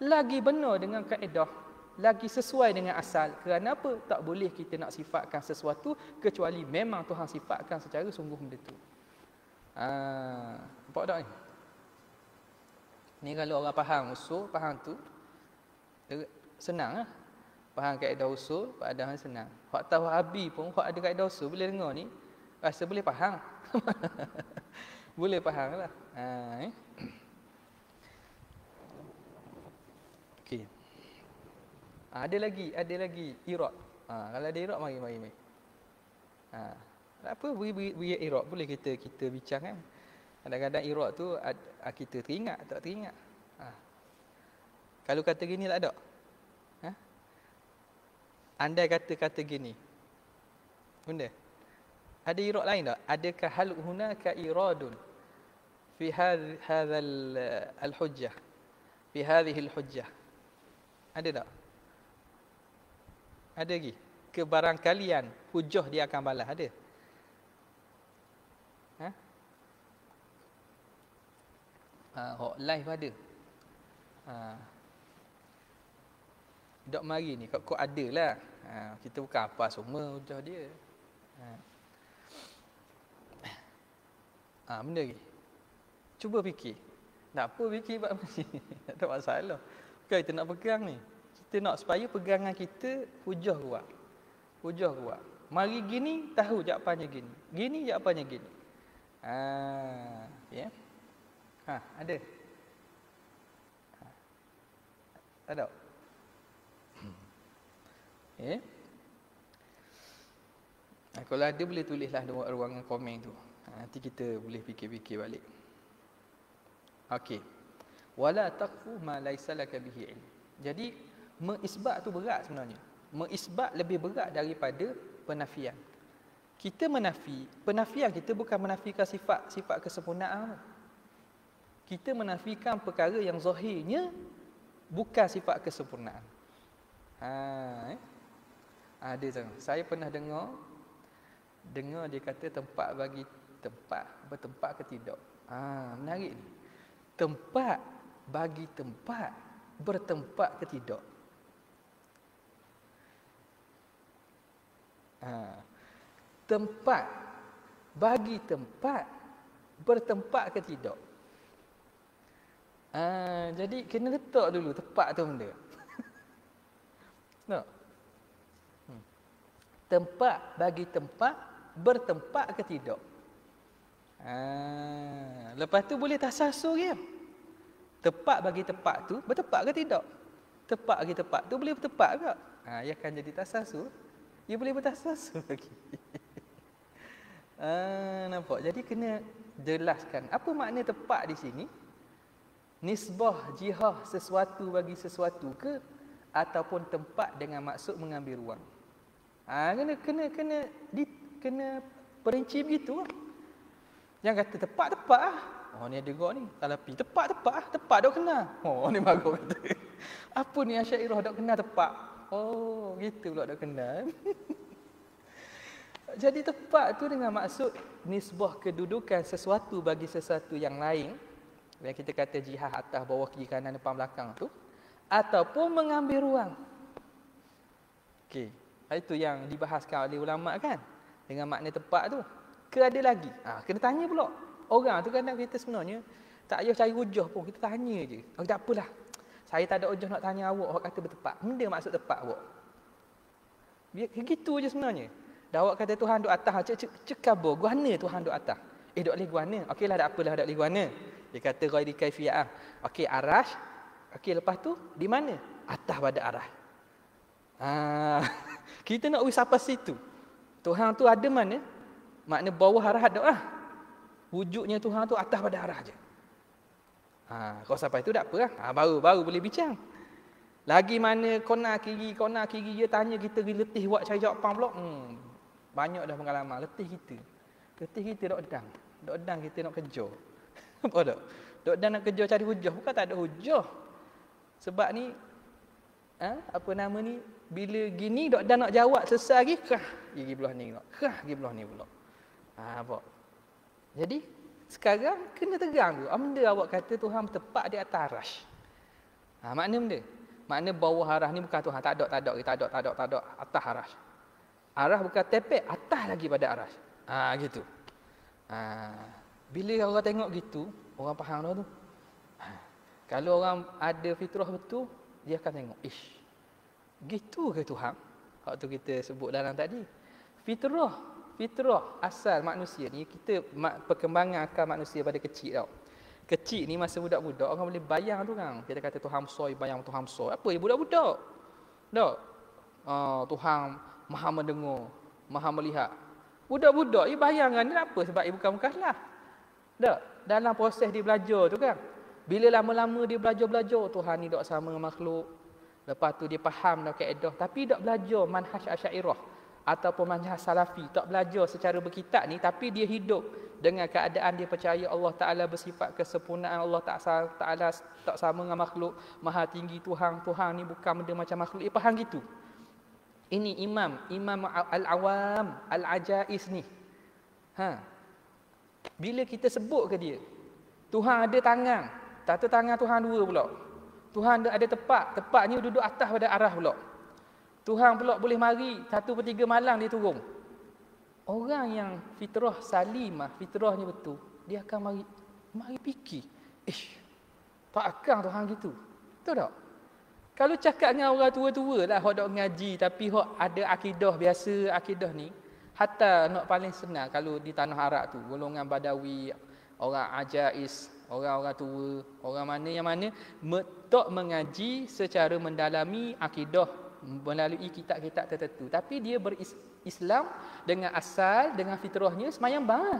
lagi benar dengan kaedah, lagi sesuai dengan asal. Kerana apa? Tak boleh kita nak sifatkan sesuatu kecuali memang Tuhan sifatkan secara sungguh benda tu. Nampak tak ni? Ni kalau orang faham usul, faham tu, senang lah. Faham kaedah usul, padahal senang. Hak tahu Wahabi pun, hak ada kaedah usul, bila dengar ni, rasa boleh faham. Boleh faham lah. Okey. Ada lagi irad. Kalau ada irad mari. Apa beri irad boleh kita bincang kan. Kadang-kadang irad tu kita teringat tak teringat. Kalau kata gini tak ada. Andai kata gini. Benda. Ada irad lain tak? Adakah hal hunaka iradun fi hadzal al-hujjah? Fi hadhihi al-hujjah. Ada tak? Ada lagi? Kebarangkalian hujah dia akan balas ada? Live ada. Dok mari ni kok ada lah. Kita bukan apa semua hujah dia. Benda lagi. Cuba fikir. Tak apa fikir buat macam ni. Tak ada masalah. Bukan kita nak pegang ni. Kita nak supaya pegangan kita hujah kuat. Hujah kuat. Mari gini, tahu jawapannya gini. Gini jawapannya gini. Ya. Ada. Ada. Kalau ada boleh tulislah dalam ruangan komen tu. Nanti kita boleh fikir-fikir balik. Okey. Wala taqfu ma laysa laka bihi ilm. Jadi mengisbat tu berat sebenarnya. Mengisbat lebih berat daripada penafian. Kita penafian kita bukan menafikan sifat kesempurnaan. Kita menafikan perkara yang zahirnya bukan sifat kesempurnaan. Ada sangat. Saya pernah dengar dia kata tempat bagi tempat, bertempat ke tidak. Menarik ni. Tempat bagi tempat, bertempat ke tidak. Tempat, bagi tempat, bertempat ke tidak? Jadi kena letak dulu tempat tu benda. Tak? Tempat, bagi tempat, bertempat ke tidak? Lepas tu boleh tasasul dia. Tepat bagi tempat tu bertempat ke tidak? Tepat bagi tempat tu boleh bertempat ke? Ia akan jadi tasasul. Ia boleh bertasasul lagi. Nampak? Jadi kena jelaskan apa makna tepat di sini. Nisbah jihah sesuatu bagi sesuatu ke, ataupun tempat dengan maksud mengambil ruang. Kena perinci begitu lah. Yang kata tepat lah. Ni ada gok ni. Talapi. Tepat lah. Tepat dok kena. Ni bagus kata. Apa ni Asy'ariyah dok kena tepat? Gitu pula dok kena. Jadi tepat tu dengan maksud nisbah kedudukan sesuatu bagi sesuatu yang lain. Yang kita kata jihad atas, bawah, kiri, kanan, depan, belakang tu. Ataupun mengambil ruang. Okey. Itu yang dibahaskan oleh ulama kan. Dengan makna tepat tu. Ke ada lagi? Kena tanya pula. Orang tu kadang kita sebenarnya tak payah cari hujah pun. Kita tanya je. Tak apalah. Saya tak ada hujah nak tanya awak. Awak kata bertepat. Benda maksud tepat awak. Begitu je sebenarnya. Dah awak kata Tuhan duk atas. Cekabur. Guana Tuhan duk atas. Duk boleh guana. Okeylah, tak apalah duk boleh guana. Dia kata ghairi kaifiyah. Okey, arash. Okey, lepas tu di mana? Atas pada arash. Kita nak pergi sampai situ. Tuhan tu ada mana? Makna bawah arash tak lah. Wujudnya Tuhan tu atas pada arash je. Kalau sampai tu tak apa lah. Baru boleh bincang. Lagi mana kona kiri dia tanya kita letih buat cari jawapan pula. Banyak dah pengalaman. Letih kita dok edang kita nak kejar. Apa tak? Dok edang nak kejar cari hujah. Bukan tak ada hujah. Sebab ni bila gini dok edang nak jawab selesai lagi gigi belah ni pula. Gigi belah ni pula. Apa? Jadi sekarang kena tegang tu. Benda awak kata Tuhan tepat di atas arash. Makna benda? Makna bawah arash ni bukan Tuhan. Tak ada atas arash. Arash bukan tepek, atas lagi pada arash. Gitu. Bila orang tengok gitu, orang faham dah tu. Kalau orang ada fitrah betul, dia akan tengok, gitu ke Tuhan? Waktu kita sebut dalam tadi. Fitrah asal manusia ni, kita perkembangan akal manusia pada kecil tau. Kecil ni masa budak-budak orang boleh bayang tu kan. Kita kata Tuhan besar, bayang Tuhan besar. Apa budak-budak? Tak. Tuhan Maha mendengar, Maha melihat. Budak-budak ni bayangan ni apa? Sebab bukan mukallaf. Tak. Dalam proses dia belajar tu kan. Bila lama-lama dia belajar Tuhan ni tak sama dengan makhluk. Lepas tu dia faham dah kaedah, tapi tak belajar manhaj Asy'ariyah ataupun manhaj Salafi, tak belajar secara berkitab ni, tapi dia hidup dengan keadaan dia percaya Allah Taala bersifat kesempurnaan, Allah Taala tak sama dengan makhluk, maha tinggi Tuhan ni bukan benda macam makhluk. Dia faham gitu. Ini Imam Al-Awam Al-Ajaiz ni. Bila kita sebut ke dia, Tuhan ada tangan, tak tahu tangan Tuhan dua pula. Tuhan ada tepatnya duduk atas pada arah pula. Tuhan pula boleh mari 1/3 malam dia turun. Orang yang fitrah salimah, fitrahnya betul, dia akan mari fikir. Takkan Tuhan gitu. Betul tak? Kalau cakap dengan orang tua-tua lah, hok dok ngaji tapi hok ada akidah biasa, akidah ni, hatta nak paling senang kalau di tanah Arab tu, golongan Badawi, orang Ajaiz, orang-orang tua, orang mana yang mana tak mengaji secara mendalami akidah melalui kitab-kitab tertentu, tapi dia berislam dengan asal, dengan fitrahnya semayang bang.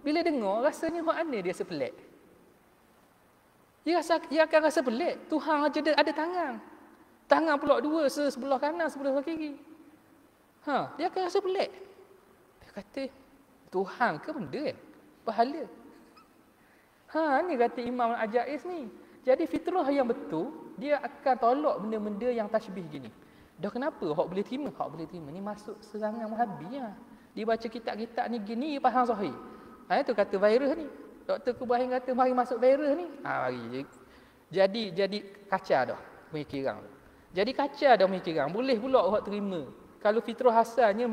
Bila dengar rasanya hok mana dia sepelik. Dia akan rasa pelik. Tuhan aja ada tangan. Tangan pula dua, sebelah kanan, sebelah kiri. Dia akan rasa pelik. Dia kata, Tuhan ke benda pahala. Ni kata Imam Al-Ajaiz ni. Jadi fitrah yang betul, dia akan tolak benda-benda yang tashbih gini. Dah kenapa? Hak boleh terima. Ni masuk serangan Wahabi lah. Dia baca kitab-kitab ni gini, dia faham sahih. Itu kata virus ni. Dr. Kubahin kata, mari masuk virus ni. Mari. Jadi kacau dah pemikiran. Jadi kacau dah pemikiran. Boleh pula orang terima Kalau fitrah asalnya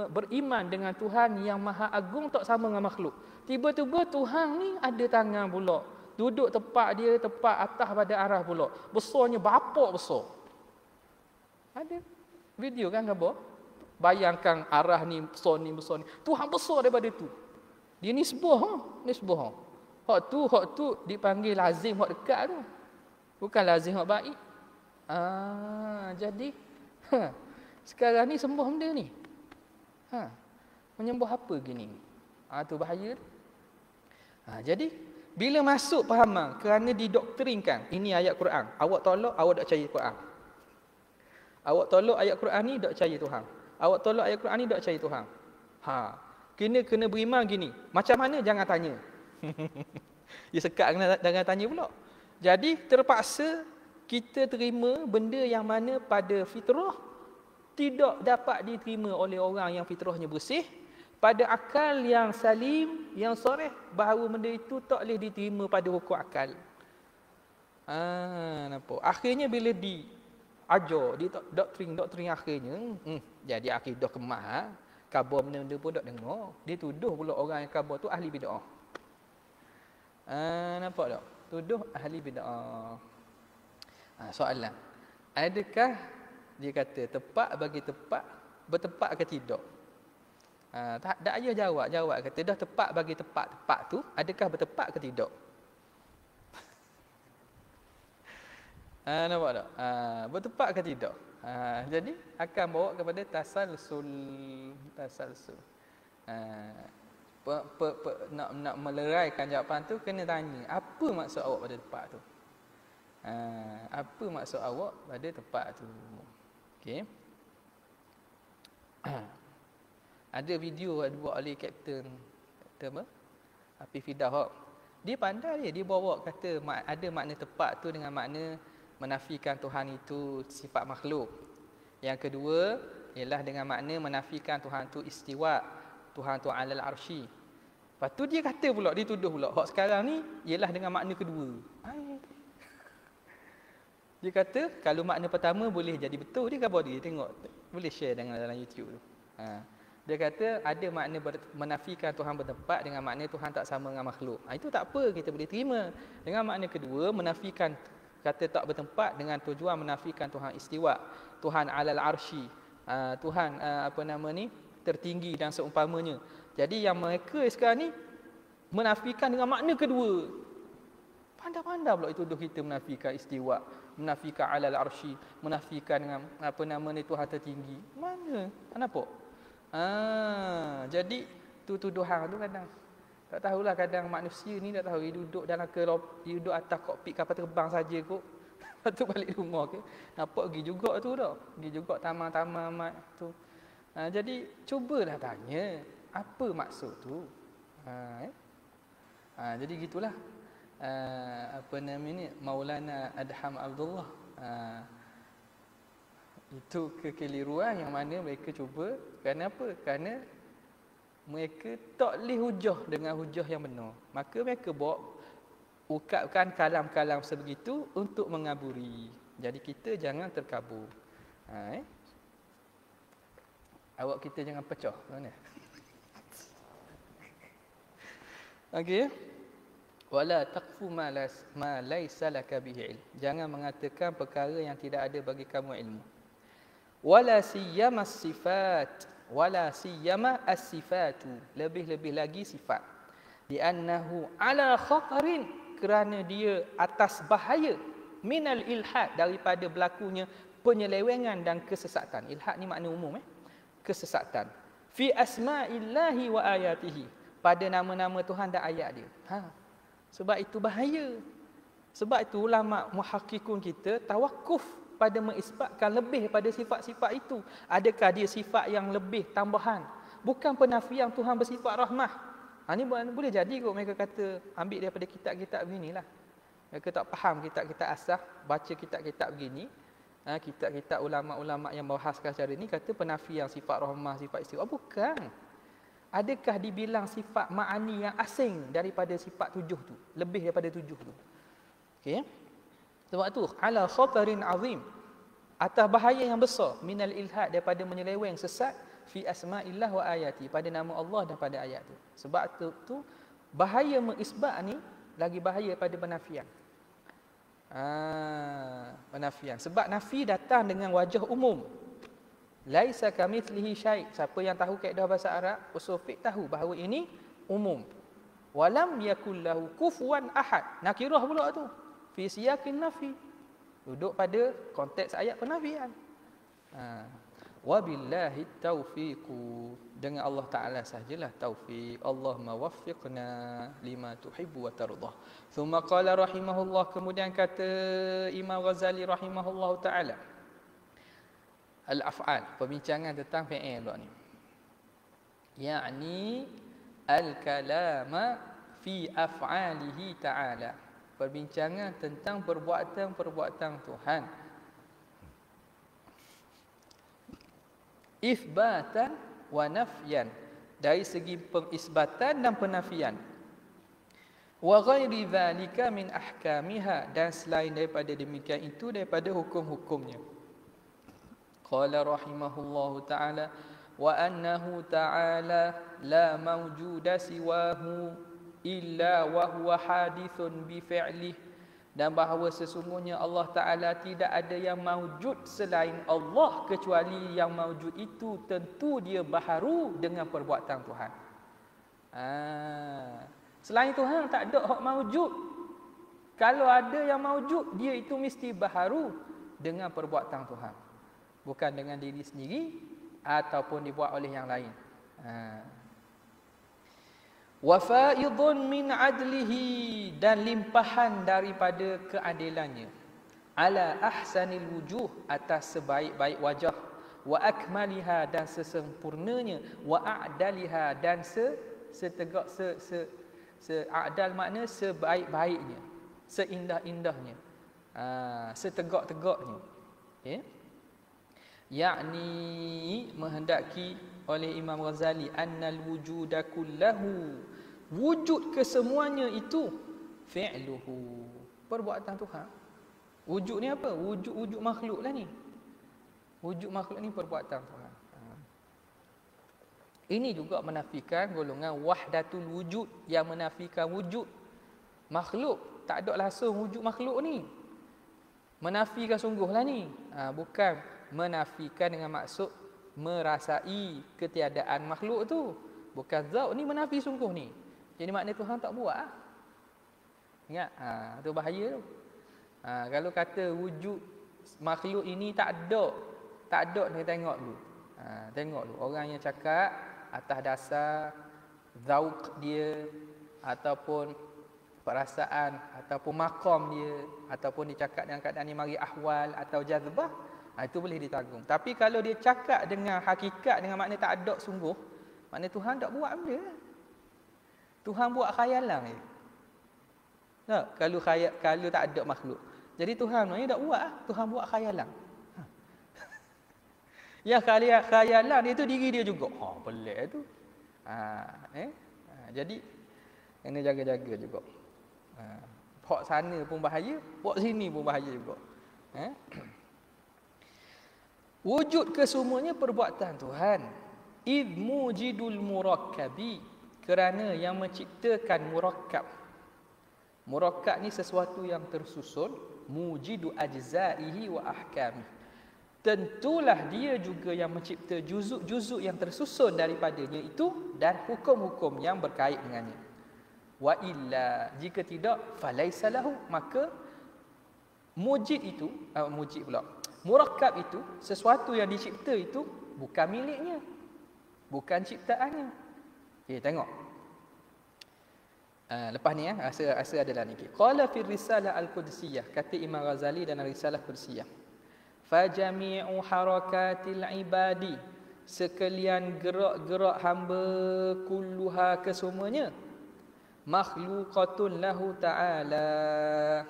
beriman dengan Tuhan yang maha agung, tak sama dengan makhluk. Tiba-tiba Tuhan ni ada tangan pula. Duduk tepat dia, tepat atas pada arah pula. Besarnya berapa besar. Ada video kan gambar? Bayangkan arah ni besar ni besar ni. Tuhan besar daripada tu. Dia nisbah, nisbah. Hak tu dipanggil lazim hak dekat tu. Bukan lazim hak baik. Jadi sekarang ni sembah benda ni. Menyembah apa gini? Tu bahaya. Jadi bila masuk fahaman kerana didoktrinkan, ini ayat Quran. Awak tolak, awak tak percaya Quran. Awak tolak ayat Quran ni, tak percaya Tuhan. Awak tolak ayat Quran ni, tak percaya Tuhan. Kena beriman gini. Macam mana? Jangan tanya. Dia sekat jangan tanya pula. Jadi terpaksa kita terima benda yang mana pada fitrah tidak dapat diterima oleh orang yang fitrahnya bersih. Pada akal yang salim, yang soreh, bahawa benda itu tak boleh diterima pada hukum akal. Nampak? Akhirnya bila diajar, di doktrin akhirnya, jadi akidah kemah, khabar benda-benda pun tak dengar. Dia tuduh pula orang yang khabar tu ahli bid'ah. Nampak tak? Tuduh ahli bid'ah. Soalan, adakah dia kata tepat bagi tepat, bertepat ke tidak? Tak payah jawab kata dah tepat bagi tepat tu, adakah bertepat ke tidak? Nampak tak? Bertepat ke tidak? Jadi akan bawa kepada tasalsul. Nak meleraikan jawapan tu kena tanya, apa maksud awak pada tepat tu? Apa maksud awak pada tepat tu? Okey. Ada video ada buat oleh Kapten apa? Hafiz Fidah. Dia pandai dia bawa kata ada makna tepat tu dengan makna menafikan Tuhan itu sifat makhluk. Yang kedua ialah dengan makna menafikan Tuhan tu istiwa, Tuhan tu alal arsy. Lepas tu dia kata pula, dia tuduh pula hak sekarang ni ialah dengan makna kedua. Dia kata kalau makna pertama boleh jadi betul, dia khabar dia tengok, boleh share dalam YouTube tu. Dia kata ada makna menafikan Tuhan bertempat dengan makna Tuhan tak sama dengan makhluk. Itu tak apa, kita boleh terima. Dengan makna kedua, menafikan kata tak bertempat dengan tujuan menafikan Tuhan istiwa, Tuhan alal arsy, Tuhan tertinggi dan seumpamanya. Jadi yang mereka sekarang ni menafikan dengan makna kedua. Pandai-pandai pula itu tuduh kita menafikan istiwa, menafikan alal arsy, menafikan dengan Tuhan tertinggi. Mana? Nampak? Jadi tuduhan tu kadang tak tahulah, kadang manusia ni tak tahu dia duduk dalam dia duduk atas kokpit kapal terbang saja kot. Lepas tu balik rumah ke nampak pergi juga tu dah. Pergi juga taman-taman mat tu. Jadi cubalah tanya apa maksud tu. Jadi gitulah. Maulana Adham Abdullah. Itu kekeliruan yang mana mereka cuba. Kerana apa? Kerana mereka tak boleh hujah dengan hujah yang benar. Maka mereka ukapkan kalam-kalam sebegitu untuk mengaburi. Jadi kita jangan terkabur. Awak kita jangan pecah. Mana? Okey. Wala taqfu ma laysa laka bihi ilm. Jangan mengatakan perkara yang tidak ada bagi kamu ilmu. Wala siyama sifat, wala siyama as-sifatu, lebih-lebih lagi sifat. Li'annahu ala khatarin, kerana dia atas bahaya, minal ilhad, daripada berlakunya penyelewengan dan kesesatan. Ilhad ni makna umum, kesesatan. Fi asma'illahi wa ayatihi, pada nama-nama Tuhan dan ayat dia. Sebab itu bahaya. Sebab itu ulama muhakkikun kita tawakuf pada mengisbatkan lebih pada sifat-sifat itu. Adakah dia sifat yang lebih tambahan? Bukan penafian Tuhan bersifat rahmah. Ini boleh jadi kot mereka kata ambil daripada kitab-kitab beginilah. Mereka tak faham kitab-kitab asah, baca kitab-kitab begini. Kitab-kitab ulama-ulama yang bahaskan secara ini kata penafian sifat rahmah, sifat istiwa. Bukan. Adakah dibilang sifat ma'ani yang asing daripada sifat 7 tu? Lebih daripada 7 tu. Okey. Sebab tu ala khatarin azim. atas bahaya yang besar minal ilhad, daripada menyeleweng sesat fi asma'illah wa ayati, pada nama Allah dan pada ayat tu. Sebab tu bahaya mengisbat ni lagi bahaya pada penafian. Penafian. Sebab nafi datang dengan wajah umum. Laisa kamitslihi syai'. Siapa yang tahu kaedah bahasa Arab, usul fiqh tahu bahawa ini umum. Walam yakul lahu kufuwan ahad. Nakirah pula tu. Fi siyaqin nafi. Duduk pada konteks ayat penafian. Wabillahi taufiqu, dengan Allah Ta'ala sahajalah taufiq. Allahumma waffiqna lima tuhibbu wa tardah. Thumma qala rahimahullah, kemudian kata Imam Ghazali rahimahullah Ta'ala, al-af'al, perbincangan tentang fi'il ni, yakni al-kalama fi af'alihi ta'ala, perbincangan tentang perbuatan-perbuatan Tuhan, ithbatan wa nafyan, dari segi pengisbatan dan penafian, wa ghairi dhalika min ahkamiha, dan selain daripada demikian itu daripada hukum-hukumnya. Qala rahimahullahu ta'ala wa annahu ta'ala la mawjuda siwahu illa wa huwa hadithun bi fi'lih, dan bahawa sesungguhnya Allah Ta'ala tidak ada yang mawjud selain Allah, kecuali yang mawjud itu tentu dia baharu dengan perbuatan Tuhan. Selain Tuhan tak ada hak mawjud. Kalau ada yang mawjud, dia itu mesti baharu dengan perbuatan Tuhan, bukan dengan diri sendiri ataupun dibuat oleh yang lain. Wa faidun min adlihi, dan limpahan daripada keadilannya, ala ahsanil wujuh, atas sebaik-baik wajah, wa akmaliha, dan sesempurnanya, wa a'daliha, dan setegak adal makna sebaik-baiknya, seindah-indahnya, setegak-tegaknya, okay? Yakni menghendaki oleh Imam Ghazali annal wujuda kullahu, wujud kesemuanya itu fi'luhu, perbuatan Tuhan. Wujud ni apa? Wujud makhluk lah ni. Wujud makhluk ni perbuatan Tuhan. Ini juga menafikan golongan wahdatul wujud, yang menafikan wujud makhluk. Tak ada langsung wujud makhluk ni. Menafikan sungguhlah ni. Bukan menafikan dengan maksud merasai ketiadaan makhluk tu. Bukan zat ni, menafi sungguh ni. Jadi makna Tuhan tak buat. Ingat? Tu bahaya tu. Kalau kata wujud makhluk ini tak ada, ni tengok dulu. Tengok dulu. Orang yang cakap atas dasar zauq dia, ataupun perasaan, ataupun maqam dia, ataupun dia cakap dengan keadaan ni mari ahwal atau jazbah, itu boleh ditanggung. Tapi kalau dia cakap dengan hakikat, dengan makna tak ada sungguh, makna Tuhan tak buat benda. Tuhan buat khayalan je. Tak? Kalau tak ada makhluk. Jadi Tuhan maknanya tak buat. Tuhan buat khayalan. Yang khayalan itu diri dia juga. Pelik tu. Jadi kena jaga-jaga juga. Pok sana pun bahaya, pok sini pun bahaya juga. Wujud kesemuanya perbuatan Tuhan. Id mujidul murakkabi, kerana yang menciptakan murakkab. Murakkab ni sesuatu yang tersusun. Mujidu ajzaihi wa ahkami, tentulah dia juga yang mencipta juzuk-juzuk yang tersusun daripadanya itu, dan hukum-hukum yang berkait dengannya. Wa illa, jika tidak, falaisa lahu, maka mujid itu, murakkab itu, sesuatu yang dicipta itu bukan miliknya, bukan ciptaannya. Okay, tengok. Lepas ni rasa adalah ni. Qala fi risalah al-qudsiyah, kata Imam Ghazali dalam risalah qudsiyah. Fa jami'u harakatil ibadi, sekalian gerak-gerak hamba, kulluha kesemuanya, makhluqatun lahu ta'ala,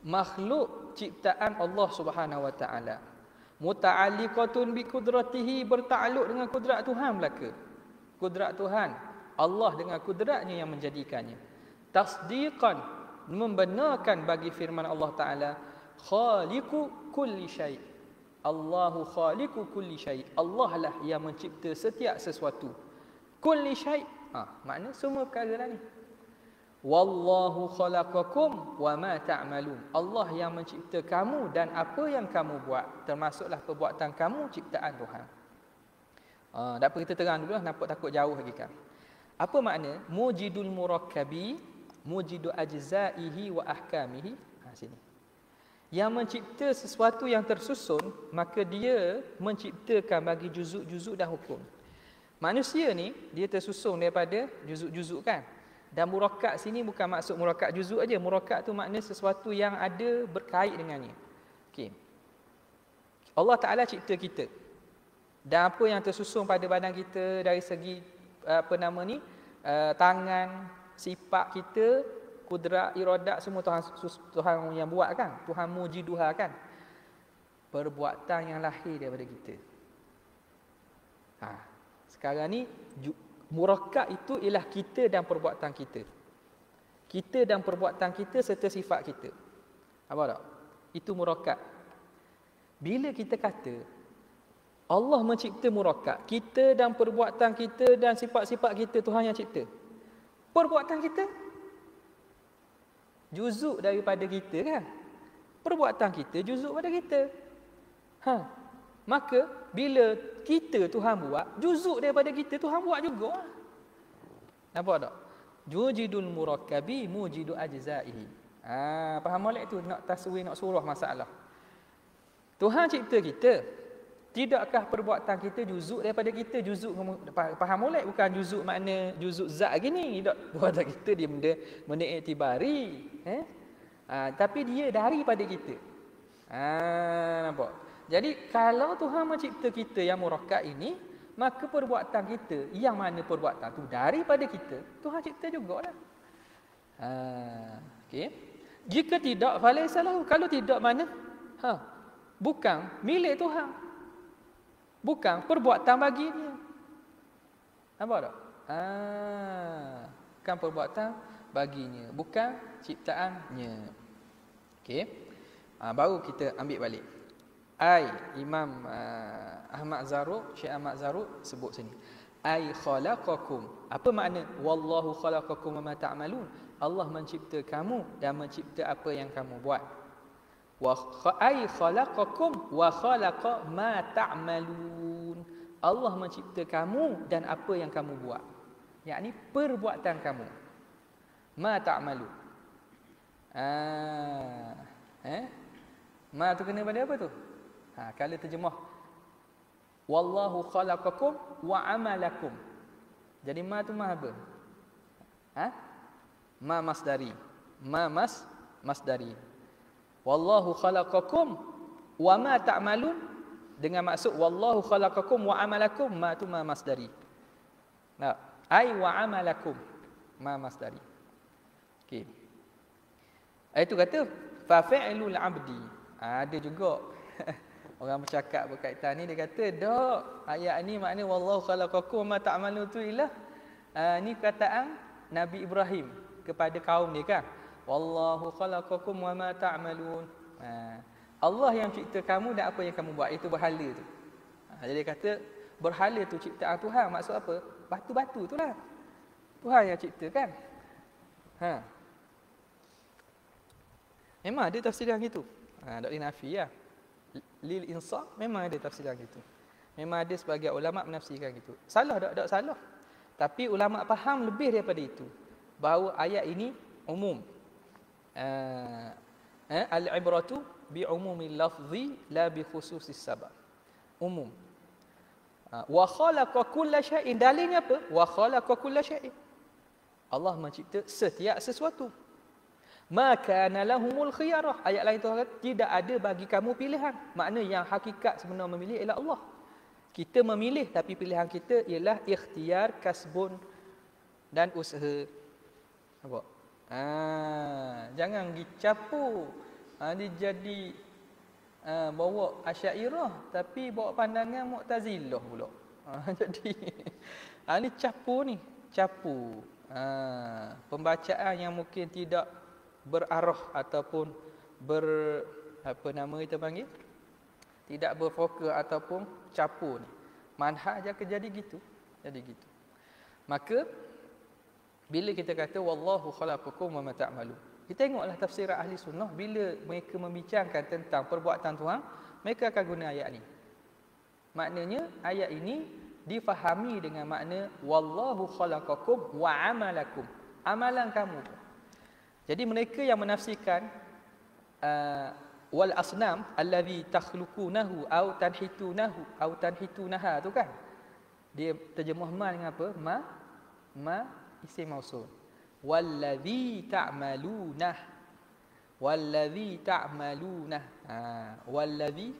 makhluk ciptaan Allah Subhanahu wa taala. Muta'alliqatun bi qudratihi, bertakluk dengan kudrat Tuhan belaka. Kudrat Tuhan, Allah dengan kudratnya yang menjadikannya. Tasdiqan, membenarkan bagi firman Allah Ta'ala, khaliqu kulli syai', Allahu khaliqu kulli syai. Allah lah yang mencipta setiap sesuatu. Kulli syai. Makna semua perkara lah ni. Wallahu khalaqakum wa ma ta'malun. Allah yang mencipta kamu dan apa yang kamu buat, termasuklah perbuatan kamu ciptaan Tuhan. Tak apa, kita terang dulu lah, nampak takut jauh lagi kan. Apa makna mujidul murakkabi, mujidu ajzaihi wa ahkamihi? Sini. Yang mencipta sesuatu yang tersusun, maka dia menciptakan bagi juzuk-juzuk dan hukum. Manusia ni dia tersusun daripada juzuk-juzuk kan. Dan murakkab sini bukan maksud murakkab juzuk aja. Murakkab tu makna sesuatu yang ada berkait dengannya. Okey. Allah Taala cipta kita. Dan apa yang tersusun pada badan kita dari segi tangan, sifat kita, kudrat, iradat, semua Tuhan yang buat kan. Tuhan mujiduha kan. Perbuatan yang lahir daripada kita. Sekarang ni murakkab itu ialah kita dan perbuatan kita. Kita dan perbuatan kita serta sifat kita. Apa tak? Itu murakkab. Bila kita kata Allah mencipta murakkab, kita dan perbuatan kita dan sifat-sifat kita Tuhan yang cipta. Perbuatan kita juzuk daripada kita kan. Perbuatan kita juzuk pada kita. Maka bila kita Tuhan buat, juzuk daripada kita Tuhan buat juga. Nampak tak? Jujidul murakkabi mujidu ajzaihi. Faham molek tu nak taswir, nak surah masalah. Tuhan cipta kita. Tidakkah perbuatan kita juzuk daripada kita? Juzuk, faham molek, bukan juzuk makna juzuk zat gini. Tak, perbuatan kita dia benda iktibari. Tapi dia daripada kita. Nampak? Jadi kalau Tuhan mencipta kita yang murakkab ini, maka perbuatan kita yang mana perbuatan tu daripada kita, Tuhan cipta jugalah. Okey. Jika tidak, falaysa lahu. Kalau tidak, mana? Bukan milik Tuhan. Bukan perbuatan bagi dia. Nampak tak? Bukan perbuatan baginya, bukan ciptaannya. Okey. Baru kita ambil balik. Imam Ahmad Zarruq, Syekh Ahmad Zarruq sebut sini. Khalaqakum. Apa makna wallahu khalaqakum wa ma ta'malun? Allah mencipta kamu dan mencipta apa yang kamu buat. Khalaqakum wa khalaqa ma ta'malun. Allah mencipta kamu dan apa yang kamu buat. Yakni perbuatan kamu. Ma ta'malun. Ma tu kena pada apa tu? Kalau terjemah wallahu khalaqakum wa amalakum. Jadi ma tu ma apa? Ma masdari. Masdari. Wallahu khalaqakum wa ma ta'malun, dengan maksud wallahu khalaqakum wa amalakum, ma tu ma masdari. Wa amalakum ma masdari. Okey. Itu kata fa fi'lul 'abdi. Ada juga orang bercakap berkaitan ni, dia kata dak, ayat ni makna wallahu khalaqakum ma ta'malun tu ialah ni perkataan Nabi Ibrahim kepada kaum dia kan. Wallahu khalaqakum wa ma ta'malun. Allah yang cipta kamu dan apa yang kamu buat, itu berhala tu. Jadi dia kata berhala tu ciptaan Tuhan. Maksud apa? Batu-batu tu lah Tuhan yang cipta kan. Memang ada tafsiran gitu. Tak boleh nafi lah. Lil insaf memang ada tafsiran gitu. Memang ada sebagai ulama menafsirkan gitu. Salah tak salah. Tapi ulama faham lebih daripada itu, bahawa ayat ini umum. Al-ibratu bi umumil lafzi la bi khususis sabab. Umum. Wa khalaqa kulla syai'in. Dalilnya apa? Wa khalaqa kulla syai'in. Allah mencipta setiap sesuatu. Maka lahumul khiyarah. Ayat lain tu kata tidak ada bagi kamu pilihan. Makna yang hakikat sebenar memilih ialah Allah. Kita memilih, tapi pilihan kita ialah ikhtiar, kasbun dan usaha. Nampak? Jangan dicapu. Dia jadi bawa Asy'ariyah tapi bawa pandangan Mu'tazilah pula. Jadi ni capu. Pembacaan yang mungkin tidak berarah ataupun kita panggil Tidak berfoka ataupun capur ni. Manhaj akan jadi gitu. Jadi gitu. Maka bila kita kata wallahu khalaqakum wa ma ta'malun. Kita tengoklah tafsir ahli sunnah bila mereka membincangkan tentang perbuatan Tuhan, mereka akan guna ayat ni. Maknanya ayat ini difahami dengan makna wallahu khalaqakum wa amalakum. Amalan kamu. Jadi mereka yang menafsirkan wal asnam allazi takhluqunahu au tanhitunahu au tanhitunaha tu kan. Dia terjemah ma dengan apa? Ma isim mausul. Wallazi ta'malunah. Wallazi ta'malunah. Wallazi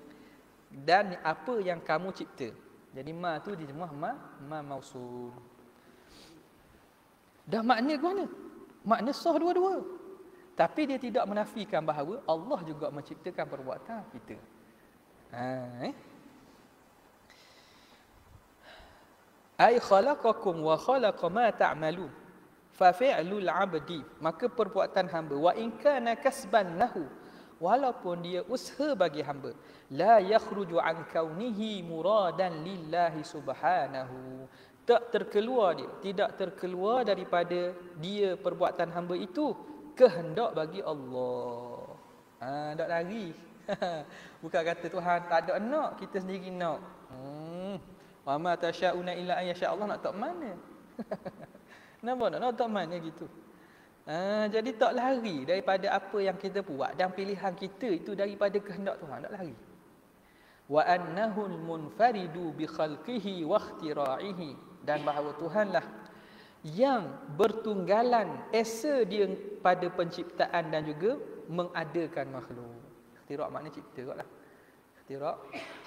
dan apa yang kamu cipta. Jadi ma tu diterjemah ma mausul. Dah makna ke mana? Makna sah dua-dua. Tapi dia tidak menafikan bahawa Allah juga menciptakan perbuatan kita. Ai khalaqakum wa khalaqa ma ta'malun. Fa fi'lul 'abdi, maka perbuatan hamba wa in kana kasban lahu, walaupun dia usaha bagi hamba, la yakhruju an kaunihi muradan lillahi subhanahu. Tak terkeluar dia, tidak terkeluar daripada dia perbuatan hamba itu kehendak bagi Allah. Tak lari. Bukan kata Tuhan tak ada nak, kita sendiri nak. Wa ma tasyauna illa an yasha Allah, nak tak mana? Kenapa nak tak mana gitu? Jadi tak lari daripada apa yang kita buat dan pilihan kita itu daripada kehendak Tuhan, tak lari. Wa annahu al-munfaridu bi khalqihi wa ikhtira'ihi, dan bahawa Tuhanlah yang bertunggalan esa dia pada penciptaan dan juga mengadakan makhluk. Ikhtira' makna cipta kotlah. Ikhtira'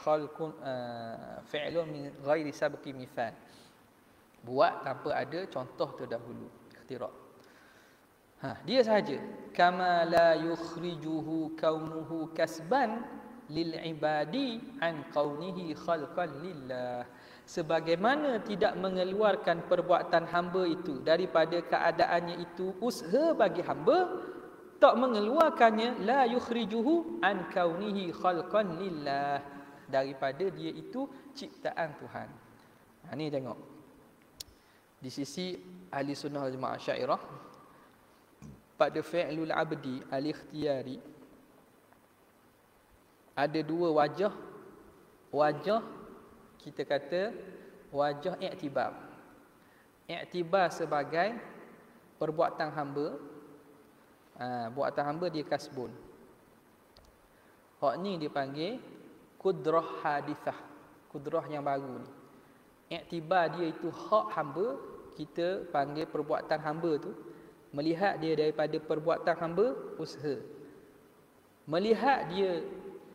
khalqun fi'lun min ghairi sabqi mithal. Buat tanpa ada contoh terdahulu. Ikhtira'. Dia sahaja. Kama la yukhrijuhu kaunuhu kasban lil ibadi an kaunihi khalqan lillah. Sebagaimana tidak mengeluarkan perbuatan hamba itu daripada keadaannya itu usaha bagi hamba, tak mengeluarkannya la yukhrijuhu an kaunihi khalqan lillah, daripada dia itu ciptaan Tuhan. Ni tengok. Di sisi ahli sunnah wal jamaah Asy'ariyah, pada fi'lul abdi al-ikhtiyari ada dua wajah. Wajah kita kata wajah i'tibar. I'tibar sebagai perbuatan hamba. Buatan hamba dia kasbun. Hak ni dipanggil kudrah hadithah. Kudrah yang baru ni. I'tibar dia itu hak hamba, kita panggil perbuatan hamba tu. Melihat dia daripada perbuatan hamba, usaha. Melihat dia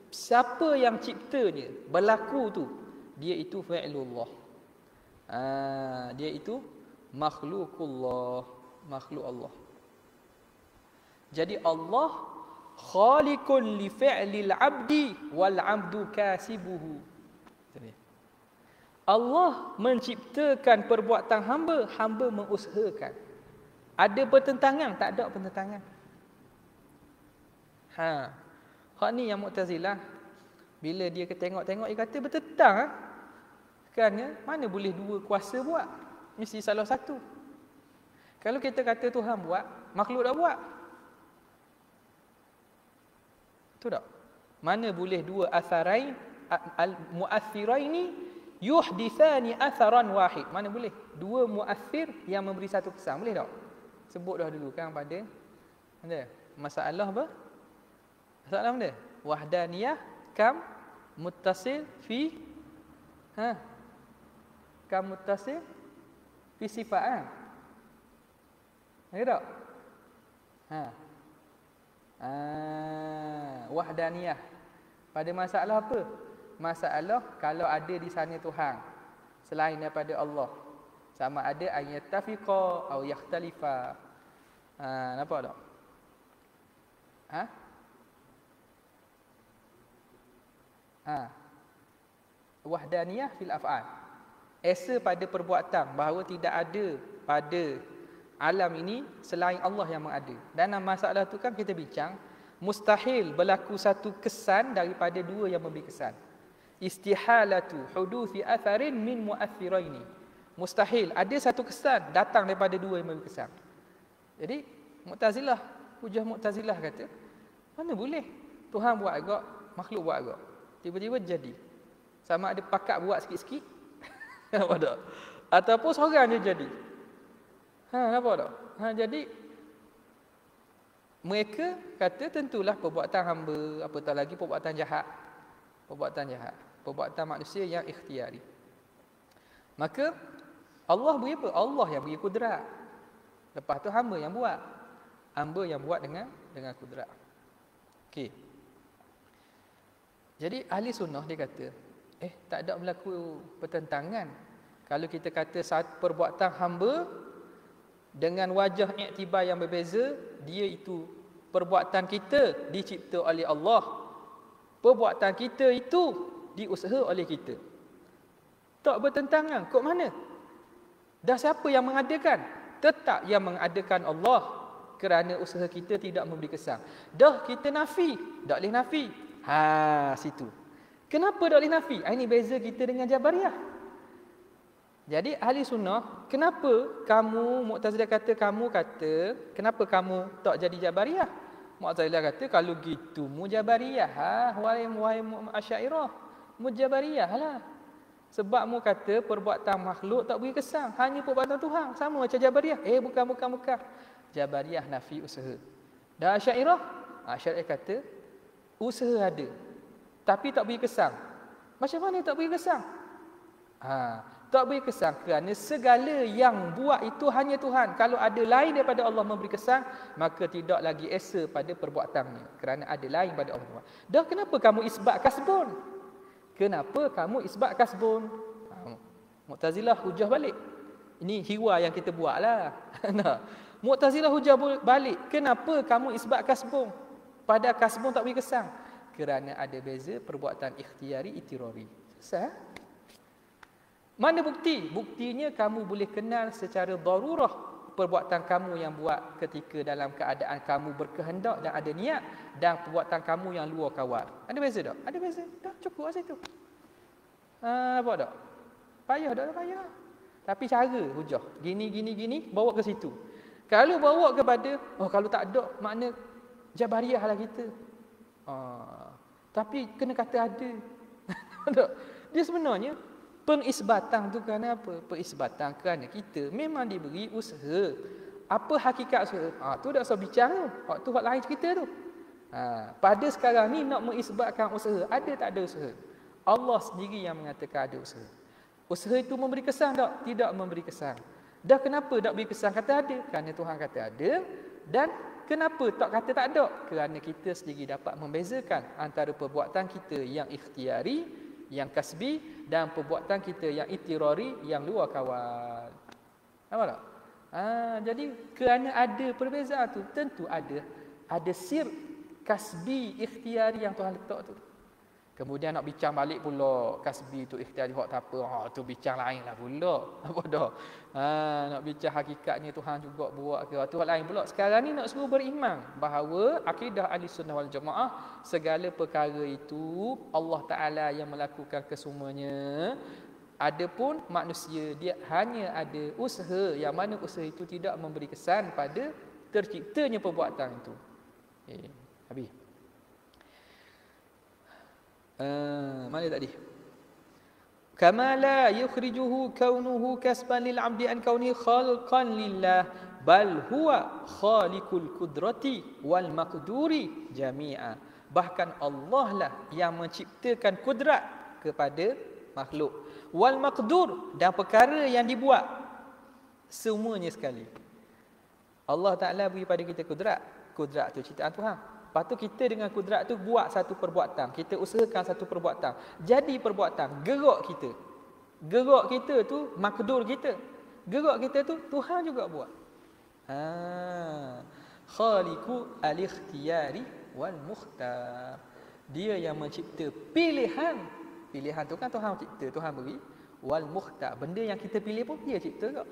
siapa yang ciptanya, berlaku tu, dia itu fi'lullah. Dia itu makhlukullah, makhluk Allah. Jadi Allah khaliqun li fi'lil 'abdi wal 'abdu kasibuhu. Allah menciptakan perbuatan hamba, hamba mengusahakan. Ada pertentangan? Tak ada pertentangan. Hak ni yang Mu'tazilah, bila dia tengok-tengok, dia kata bertentang. Kan ya? Mana boleh dua kuasa buat? Mesti salah satu. Kalau kita kata Tuhan buat, makhluk dah buat. Betul tak? Mana boleh dua atharain al-mu'athiraini yuhdithani atharan wahid? Mana boleh? Dua mu'athir yang memberi satu kesan. Boleh tak? Sebut dah dulu kan pada masalah apa? Masalah mana? Wahdaniyah kam muttasil fi kam muttasil fi sifat. Tak? Wahdaniyah. Pada masalah apa? Masalah kalau ada di sana Tuhan selain daripada Allah, sama ada ayattafiqa atau yakhtalifa. Nampak tak? Wahdaniyah fil af'al. Esa pada perbuatan, bahawa tidak ada pada alam ini selain Allah yang mengada. Dan dalam masalah tu kan kita bincang, mustahil berlaku satu kesan daripada dua yang memberi kesan. Istihalatu huduthi atharin min mu'athiraini. Mustahil ada satu kesan datang daripada dua yang memberi kesan. Jadi Mu'tazilah, hujah Mu'tazilah kata, mana boleh Tuhan buat agak, makhluk buat agak. Tiba-tiba jadi. Sama ada pakat buat sikit-sikit. Nampak tak? Ataupun seorang je jadi. Nampak tak? Jadi mereka kata tentulah perbuatan hamba, apatah lagi perbuatan jahat. Perbuatan manusia yang ikhtiari. Maka Allah beri apa? Allah yang beri kudrat. Lepas tu hamba yang buat. Hamba yang buat dengan kudrat. Okey. Jadi ahli sunnah dia kata, tak ada berlaku pertentangan kalau kita kata satu perbuatan hamba dengan wajah iktibar yang berbeza, dia itu perbuatan kita dicipta oleh Allah. Perbuatan kita itu diusaha oleh kita. Tak bertentangan. Kok mana? Dah siapa yang mengadakan? Tetap yang mengadakan Allah, kerana usaha kita tidak memberi kesan. Dah kita nafi, tak boleh nafi. Situ. Kenapa tak boleh nafi? Ini beza kita dengan Jabariyah. Jadi ahli sunnah, kenapa kamu Mu'tazilah kata, kenapa kamu tak jadi Jabariyah? Mu'tazilah kata, kalau gitu mu Jabariyah, wahai Asy'ariyah, mu Jabariyah lah. Sebab mu kata perbuatan makhluk tak beri kesan, hanya perbuatan Tuhan. Sama macam Jabariyah. Bukan. Jabariyah nafi usaha. Dan Asy'ariyah kata usaha ada, tapi tak beri kesan. Macam mana tak beri kesan? Tak beri kesan kerana segala yang buat itu hanya Tuhan. Kalau ada lain daripada Allah memberi kesan, maka tidak lagi esa pada perbuatannya, kerana ada lain pada Allah. Dah kenapa kamu isbat kasbun? Mu'tazilah hujah balik. Ini hiwa yang kita buat lah. Mu'tazilah hujah balik. Kenapa kamu isbat kasbun? Pada kasbun tak beri kesan. Kerana ada beza perbuatan ikhtiari, itirari. Selesai? Mana bukti? Buktinya kamu boleh kenal secara darurah perbuatan kamu yang buat ketika dalam keadaan kamu berkehendak dan ada niat, dan perbuatan kamu yang luar kawal. Ada beza tak? Ada beza. Dah cukup kat situ. Nampak tak? Payah tak? Payah. Tapi cara hujah. Gini, bawa ke situ. Kalau bawa kepada, kalau tak ada, makna Jabariyah lah kita. Tapi kena kata ada. Dia sebenarnya pengisbatan tu kerana apa? Pengisbatan kerana kita memang diberi usaha. Apa hakikat usaha? Tu dah usah bicara. Tu hak lain cerita tu. Pada sekarang ni nak mengisbatkan usaha, ada tak ada usaha? Allah sendiri yang mengatakan ada usaha. Usaha itu memberi kesan tak? Tidak memberi kesan. Dah kenapa tak beri kesan? Kata ada. Kerana Tuhan kata ada. Dan kenapa tak kata tak ada? Kerana kita sendiri dapat membezakan antara perbuatan kita yang ikhtiari, yang kasbi, dan perbuatan kita yang itirari, yang luar kawal. Nampak tak? Jadi kerana ada perbezaan tu, tentu ada sir kasbi ikhtiari yang Tuhan letak tu. Kemudian nak bincang balik pula kasbi tu ikhtiari hak tak apa. Tu bincang lain lah pula. Apa dah? Nak bincang hakikatnya Tuhan juga buat ke. Tu hak lain pula. Sekarang ni nak suruh beriman bahawa akidah Ahlussunnah wal Jamaah, segala perkara itu Allah Taala yang melakukan kesemuanya. Adapun manusia, dia hanya ada usaha, yang mana usaha itu tidak memberi kesan pada terciptanya perbuatan itu. Habis. Mana tadi? Kama la yukhrijuhu kaunuhu kasban lil 'abdi an kauni khalqan lillah, bal huwa khaliqul qudrati wal maqduri jami'a. Bahkan Allah lah yang menciptakan kudrat kepada makhluk, wal maqdur, dan perkara yang dibuat semuanya sekali. Allah Taala beri pada kita kudrat. Kudrat tu ciptaan Tuhan. Lepas tu kita dengan kudrat tu buat satu perbuatan. Kita usahakan satu perbuatan. Jadi perbuatan. Gerak kita. Gerak kita tu makdur kita. Gerak kita tu Tuhan juga buat. Khaliqu al-ikhtiyari wal mukhtar. Dia yang mencipta pilihan. Pilihan tu kan Tuhan cipta, Tuhan beri. Wal mukhtar. Benda yang kita pilih pun dia cipta juga.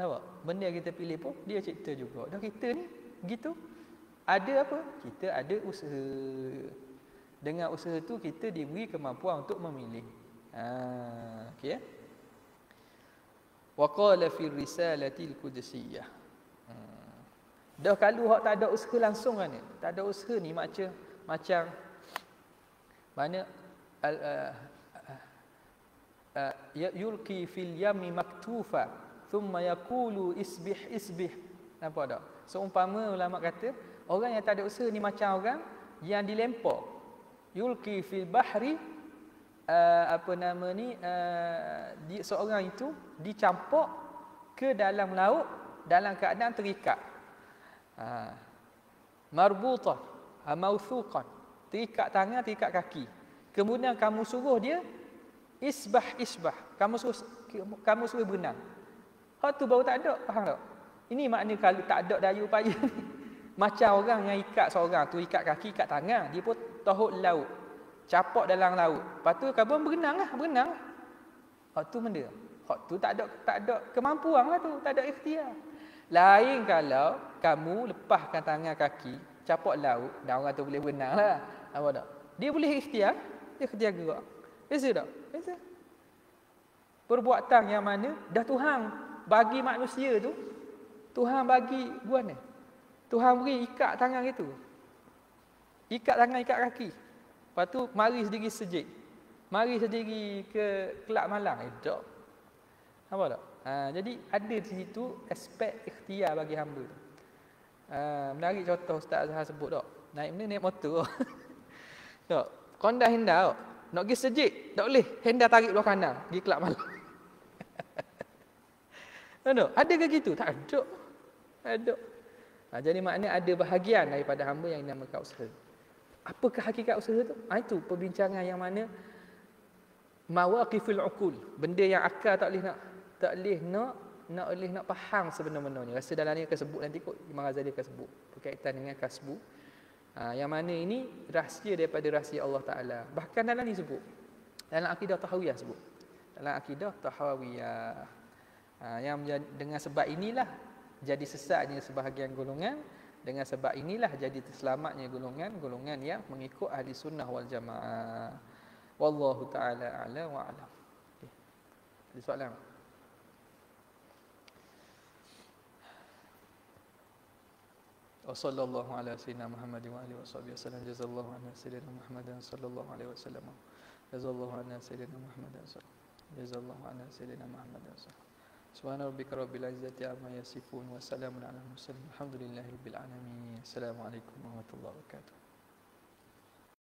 Nampak? Benda yang kita pilih pun dia cipta juga. Dan kita ni gitu. Ada apa? Kita ada usaha. Dengan usaha tu kita diberi kemampuan untuk memilih. Okey ya. Wa qala fi risalatil qudsiyah. Dah kalau hak tak ada usaha langsung kan ni. Tak ada usaha ni macam mana yulqi fil yammi maktufa thumma yaqulu isbih. Nampak tak? Seumpama ulama kata orang yang tak ada usaha ni macam orang yang dilempar. Yulqi fil bahri seorang itu dicampak ke dalam laut dalam keadaan terikat. Marbutah, mawthuqan, terikat tangan, terikat kaki. Kemudian kamu suruh dia isbah. Kamu suruh berenang. Hak tu baru tak ada, faham tak? Ini makna kalau tak ada daya upaya ni. Macam orang yang ikat seorang tu, ikat kaki, ikat tangan, dia pun tahut laut. Capak dalam laut. Lepas tu kamu berenang lah. Hak tu benda. Hak tu tak ada kemampuan lah tu, tak ada ikhtiar. Lain kalau kamu lepaskan tangan kaki, capak laut, dan orang tu boleh berenang lah. Apa tak? Dia boleh ikhtiar, dia ikhtiar gerak. Beza tak? Beza. Perbuatan yang mana dah Tuhan bagi manusia tu, Tuhan bagi buat ni. Tuhan beri ikat tangan itu. Ikat tangan, ikat kaki. Lepas tu mari sendiri sejik. Mari sendiri ke Kelab Malang. Tak. Apa tak? Jadi ada di situ aspek ikhtiar bagi hamba tu. Menarik contoh Ustaz Azhar sebut tak? Naik motor. Tak. Kondah hendak tak? Nak pergi sejik, tak boleh. Hendak tarik belah kanan, pergi Kelab Malang. Tak. Ada ke gitu? Tak ada. Ada. Jadi maknanya ada bahagian daripada hamba yang dinamakan usaha. Apakah hakikat usaha tu? Itu perbincangan yang mana mawaqiful uqul, benda yang akal tak boleh nak faham sebenar-benarnya. Rasa dalam ni akan sebut nanti kot Imam Ghazali akan sebut berkaitan dengan kasbu. Yang mana ini rahsia daripada rahsia Allah Taala. Bahkan dalam ni sebut dalam akidah tahawiyah sebut. Dalam akidah tahawiyah. Yang dengan sebab inilah jadi sesatnya sebahagian golongan, dengan sebab inilah jadi terselamatnya golongan yang mengikut ahli sunnah wal jamaah. Wallahu ta'ala a'la wa a'lam. Okay. Ada soalan? Wa sallallahu ala sayyidina Muhammad wa alihi washabihi wasallam. Jazallahu anna sayyidina Muhammadan sallallahu alaihi wasallam. Jazallahu anna sayyidina Muhammadan sallallahu. Jazallahu anna sayyidina Muhammadan sallallahu. Subhana rabbika rabbil izzati amma yasifun wa salamun alal mursalin. Alhamdulillahi rabbil alamin. Assalamualaikum warahmatullahi wabarakatuh.